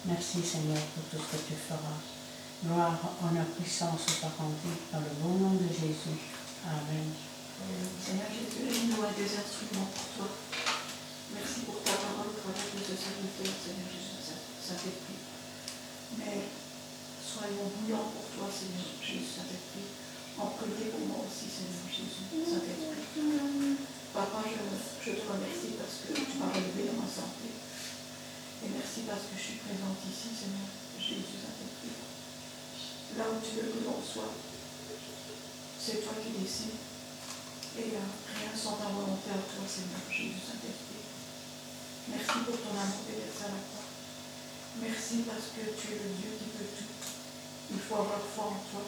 Merci, Seigneur, pour tout ce que tu feras. Gloire, honneur, puissance, parenté, dans le bon nom de Jésus. Amen. Seigneur Jésus, nous avons des instruments pour toi. Merci pour ta parole, au travers de ce serviteur, Seigneur Jésus, Saint-Esprit. Mais soyons bouillants pour toi, Seigneur Jésus, Saint-Esprit. En prier pour moi aussi, Seigneur Jésus, Saint-Esprit. Papa, je te remercie parce que tu m'as relevé dans ma santé. Et merci parce que je suis présente ici, Seigneur Jésus, Saint-Esprit. Là où tu veux que l'on soit, c'est toi qui décides. Et rien sans ta volonté à toi, Seigneur Jésus, Saint-Esprit. Merci pour ton amour déversé à la croix. Merci parce que tu es le Dieu qui peut tout. Il faut avoir foi en toi,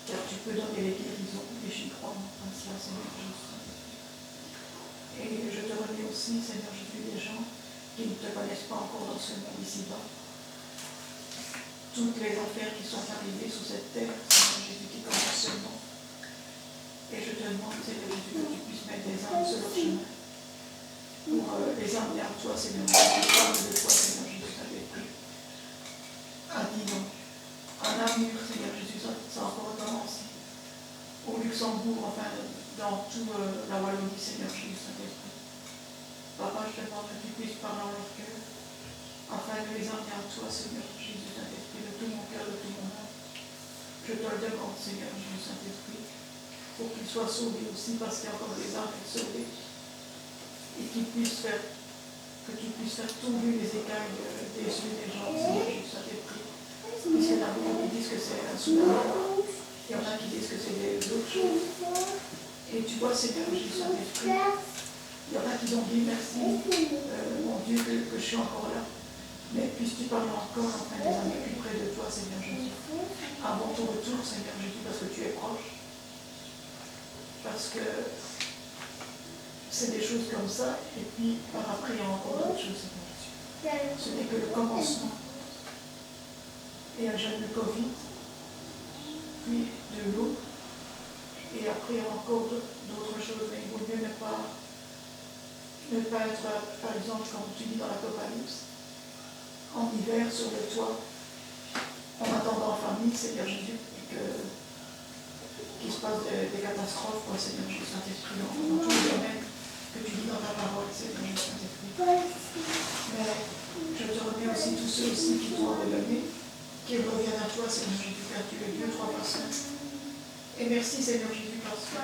car tu peux donner les guérisons, et j'y crois en cela, Seigneur Jésus. Et je te remets aussi, Seigneur Jésus, les gens qui ne te connaissent pas encore dans ce monde ici-bas. toutes les affaires qui sont arrivées sous cette terre, Seigneur Jésus, qui commence seulement. Et je te demande, Seigneur Jésus, que tu puisses mettre des âmes sur leur chemin pour les amener à toi, Seigneur Jésus, parle de toi, Seigneur Jésus, Saint-Esprit. À Dijon, à Namur, Seigneur Jésus, ça a encore commencé. Au Luxembourg, enfin, dans toute la Wallonie, Seigneur Jésus, Saint-Esprit. Papa, je te demande que tu puisses parler dans leur cœur, afin de les amener à toi, Seigneur Jésus, Saint-Esprit, de tout mon cœur, de tout mon âme. Je te le demande, Seigneur Jésus, Saint-Esprit, pour qu'ils soient sauvés aussi, parce qu'il y a encore des âmes à sauver, et qu'ils puissent faire, que tu puisses faire tomber les écailles des yeux des gens, Seigneur Jésus, Saint-Esprit. Puisqu'il y en a beaucoup qui disent que c'est un soulagement, il y en a qui disent que c'est des autres choses. Et tu vois, Seigneur Jésus, Saint-Esprit, il y en a qui ont dit merci, mon Dieu, que je suis encore là. Mais puisses-tu parler encore afin de les amener plus près de toi, Seigneur Jésus. Avant ton retour, Seigneur Jésus, parce que tu es proche. Parce que c'est des choses comme ça, et puis par après, il y a encore d'autres choses, Seigneur Jésus. Ce n'est que le commencement. Et un jeune de Covid, puis de l'eau, et après encore d'autres choses, mais il vaut mieux ne pas être, par exemple, comme tu dis dans l'Apocalypse, en hiver sur le toit, en attendant en famille, Seigneur Jésus, qu'il se passe des catastrophes, quoi, Seigneur Jésus, Saint-Esprit, dans tous les domaines que tu dis dans ta parole, Seigneur Jésus, Saint-Esprit. Mais je te remets aussi tous ceux aussi qui t'ont abandonné, qu'ils reviennent à toi, Seigneur Jésus, car tu es Dieu, trois personnes. Et merci, Seigneur Jésus, parce que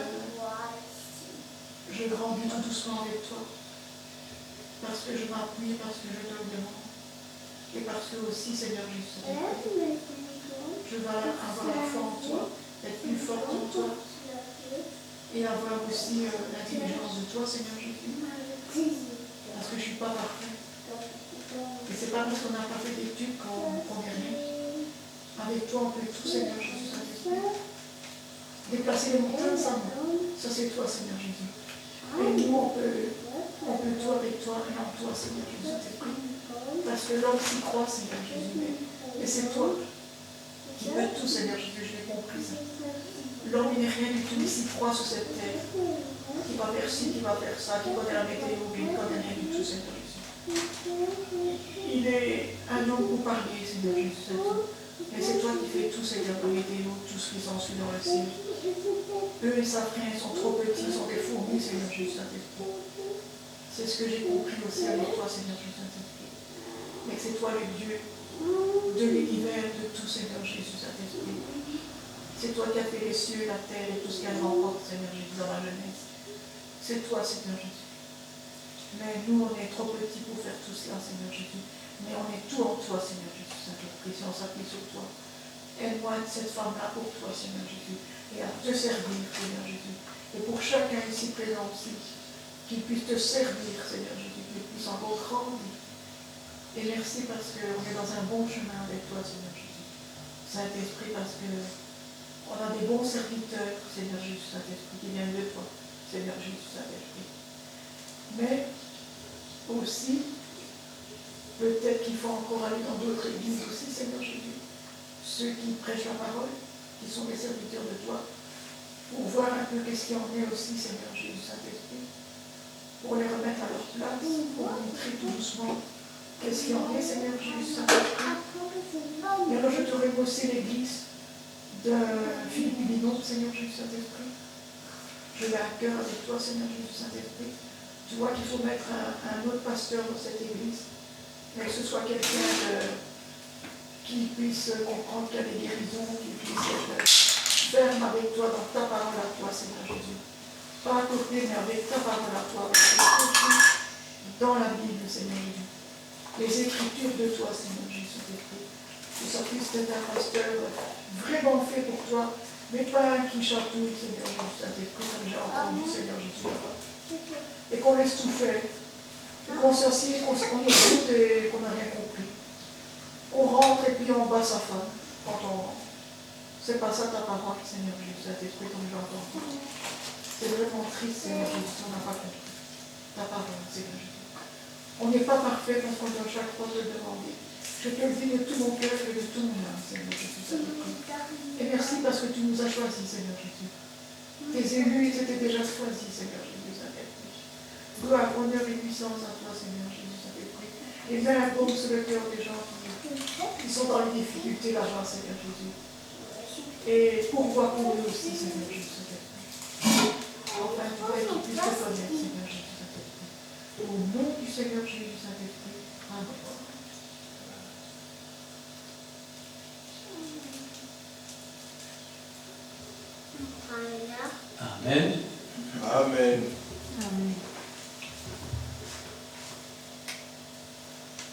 je grandis tout doucement avec toi. Parce que je m'appuie, parce que je te le demande. Et parce que aussi, Seigneur Jésus, je vais avoir la foi en toi, être plus forte en toi. Et avoir aussi l'intelligence de toi, Seigneur Jésus. Parce que je ne suis pas parfait. Et c'est pas parce qu'on n'a pas fait d'études qu'on est rien. Avec toi, on peut tout, Seigneur Jésus, Saint-Esprit. Déplacer les montagnes, ça c'est toi, Seigneur Jésus. Et nous, on peut tout avec toi et en toi, Seigneur Jésus, Saint-Esprit. Parce que l'homme s'y croit, Seigneur Jésus. Mais c'est toi qui peux tout, Seigneur Jésus, je l'ai compris. L'homme, il n'est rien du tout, il s'y croit sur cette terre. Qui va faire ci, qui va faire ça, qui connaît la météo, qui ne connaît rien du tout, Seigneur Jésus. Il est un homme pour parler, Seigneur Jésus, Saint-Esprit. Mais c'est toi qui fais tout, Seigneur, la météo, tout ce qui s'ensuit dans le ciel. Eux, ils savent rien, ils sont trop petits, ils sont des fourmis, Seigneur Jésus, Saint-Esprit. C'est ce que j'ai compris aussi avec toi, Seigneur Jésus, Saint-Esprit. Mais c'est toi le Dieu de l'univers, de tout, Seigneur Jésus, Saint-Esprit. C'est toi qui as fait les cieux, la terre et tout ce qu'elle remporte, Seigneur Jésus, dans la jeunesse. C'est toi, Seigneur Jésus. Mais nous, on est trop petits pour faire tout cela, Seigneur Jésus. Mais on est tout en toi, Seigneur Jésus, Saint-Esprit, si on s'appuie sur toi. Aide-moi à être cette femme-là pour toi, Seigneur Jésus, et à te servir, Seigneur Jésus. Et pour chacun ici présent aussi, qu'il puisse te servir, Seigneur Jésus, qu'il puisse encore grandir. Et merci parce qu'on est dans un bon chemin avec toi, Seigneur Jésus. Saint-Esprit, parce qu'on a des bons serviteurs, Seigneur Jésus, Saint-Esprit, qui viennent de toi, Seigneur Jésus, Saint-Esprit. Mais aussi, peut-être qu'il faut encore aller dans d'autres églises aussi, Seigneur Jésus. Ceux qui prêchent la parole, qui sont des serviteurs de toi, pour voir un peu qu'est-ce qu'il y en est aussi, Seigneur Jésus, Saint-Esprit. Pour les remettre à leur place, pour montrer tout doucement qu'est-ce qu'il y en est, Seigneur Jésus, Saint-Esprit. Et alors je te remets aussi l'église de Philippe Bidon, Seigneur Jésus, Saint-Esprit. Je l'ai à cœur avec toi, Seigneur Jésus, Saint-Esprit. Tu vois qu'il faut mettre un autre pasteur dans cette église, mais que ce soit quelqu'un qui puisse comprendre qu'il y a des guérisons, qui puisse être ferme avec toi dans ta parole à toi, Seigneur Jésus. Pas à côté, mais avec ta parole à toi, dans la Bible, Seigneur Jésus. Les écritures de toi, Seigneur Jésus, que ça puisse être un pasteur vraiment fait pour toi, mais pas un qui chatouille, Seigneur Jésus, comme j'ai entendu, Seigneur Jésus. Et qu'on laisse tout faire, et qu'on s'assied, qu'on écoute et qu'on n'a rien compris. On rentre et puis on bat sa femme quand on rentre. C'est pas ça ta parole, Seigneur Jésus, Saint-Esprit, comme j'ai entendu. C'est vraiment triste, Seigneur Jésus, si on n'a pas compris ta parole, Seigneur Jésus. On n'est pas parfait parce qu'on doit chaque fois te demander. Je te le dis de tout mon cœur et de tout mon âme, Seigneur Jésus. Et merci parce que tu nous as choisis, Seigneur Jésus. Tes élus, ils étaient déjà choisis, Seigneur Jésus. Gloire, honneur et puissance à toi, Seigneur Jésus. Et mets un baume sur le cœur des gens qui sont dans les difficultés là-bas, Seigneur Jésus. Et pourquoi pour eux aussi, Seigneur Jésus. Enfin, toi, qu'ils puissent te connaître, Seigneur Jésus. Au nom du Seigneur Jésus, Saint-Esprit. Amen. Amen. Amen. Amen.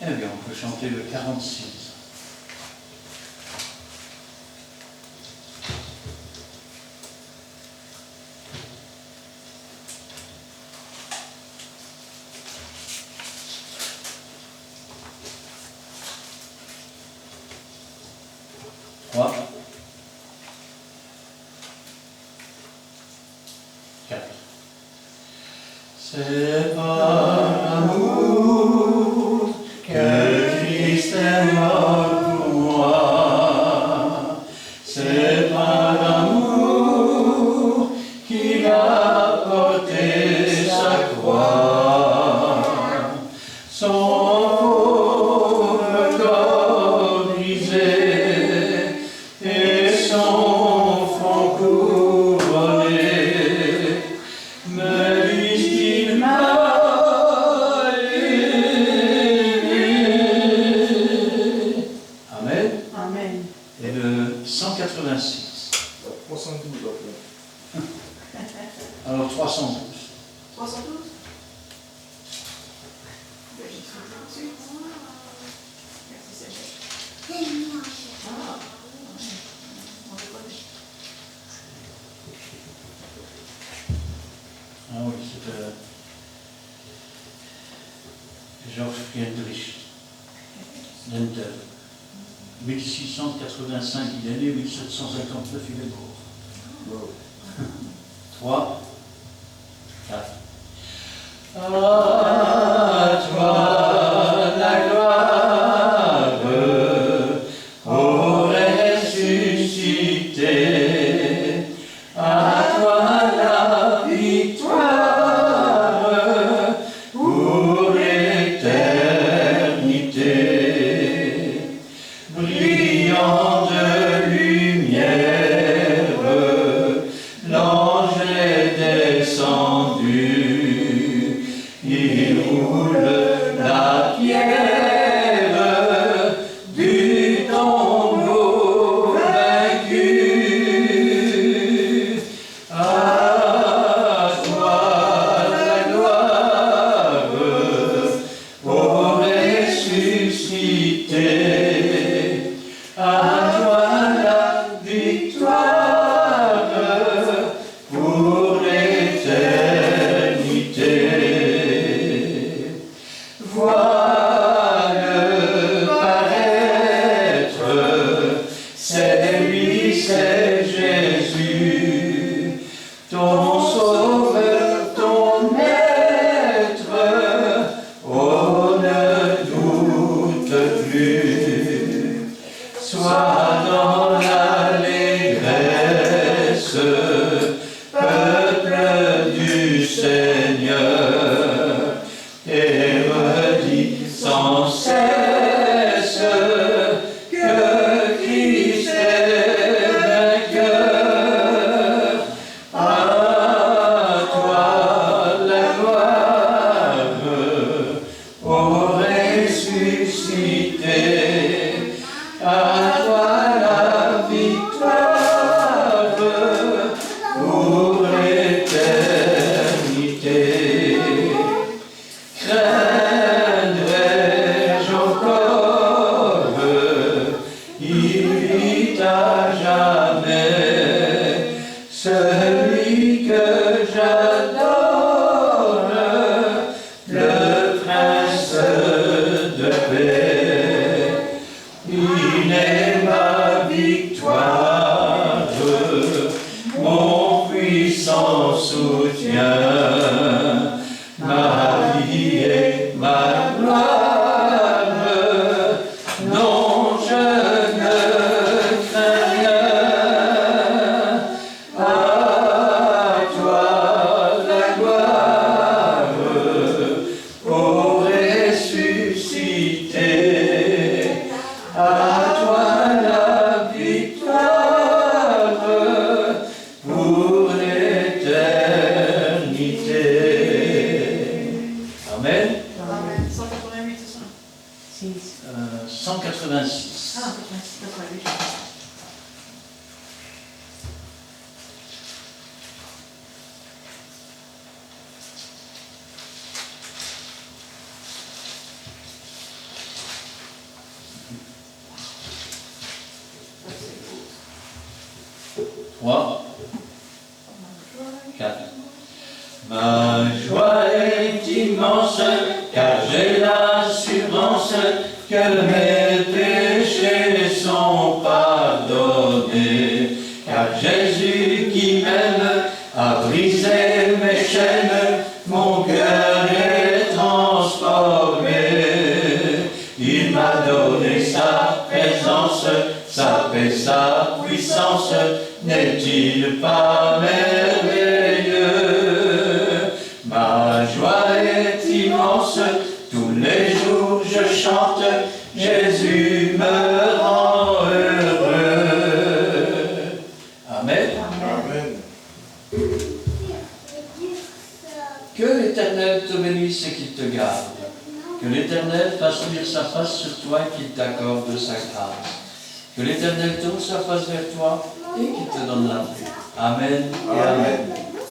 Eh bien, on peut chanter le 46. Trois. 4. C'est par l'amour que Christ est mort pour moi. C'est par l'amour qu'il a porté sa croix. Son pauvre corps brisé et son front couronné me disent qu'il m'a aimé. Amen. Amen. Et le 186. 312 après. Alors 312. 312. Merci Seigneur. Ah, on le connaît. Ah oui, c'est Georges Friedrich Lendl. 1685, il est né, 1759, il est mort. 3, 4. À toi la gloire, ô ressuscité, à toi la victoire, pour l'éternité. Brillant de lumière, l'ange est descendu, il roule la pierre du tombeau vaincu. À toi la gloire, ô ressuscité, à toi la victoire pour l'éternité. Vois-le paraître, c'est lui, c'est Jésus, ton sauveur, ton maître, oh ne doute plus. Sois dans l'allégresse, peuple du Seigneur, et redis sans cesse que Christ est vainqueur. À toi la gloire, ô ressuscité, à toi la victoire pour l'éternité. Craindrais-je encore, il vit à jamais, celui que j'adore, le prince de paix. Il est ma victoire, mon puissant soutien, ma vie et ma gloire. Non, 186. Ah, merci, d'accord, oui. Trois, 4. Ma joie est immense, car j'ai l'assurance que mes péchés sont pardonnés. Car Jésus qui m'aime a brisé mes chaînes, mon cœur est transformé. Il m'a donné sa présence, sa paix, sa puissance. N'est-il pas merveilleux? Ma joie est immense, tous les jours je chante, Jésus me rend heureux. Amen. Amen. Que l'Éternel te bénisse et qu'il te garde. Que l'Éternel fasse luire sa face sur toi et qu'il t'accorde sa grâce. Que l'Éternel tourne sa face vers toi et qu'il te donne la paix. Amen et amen.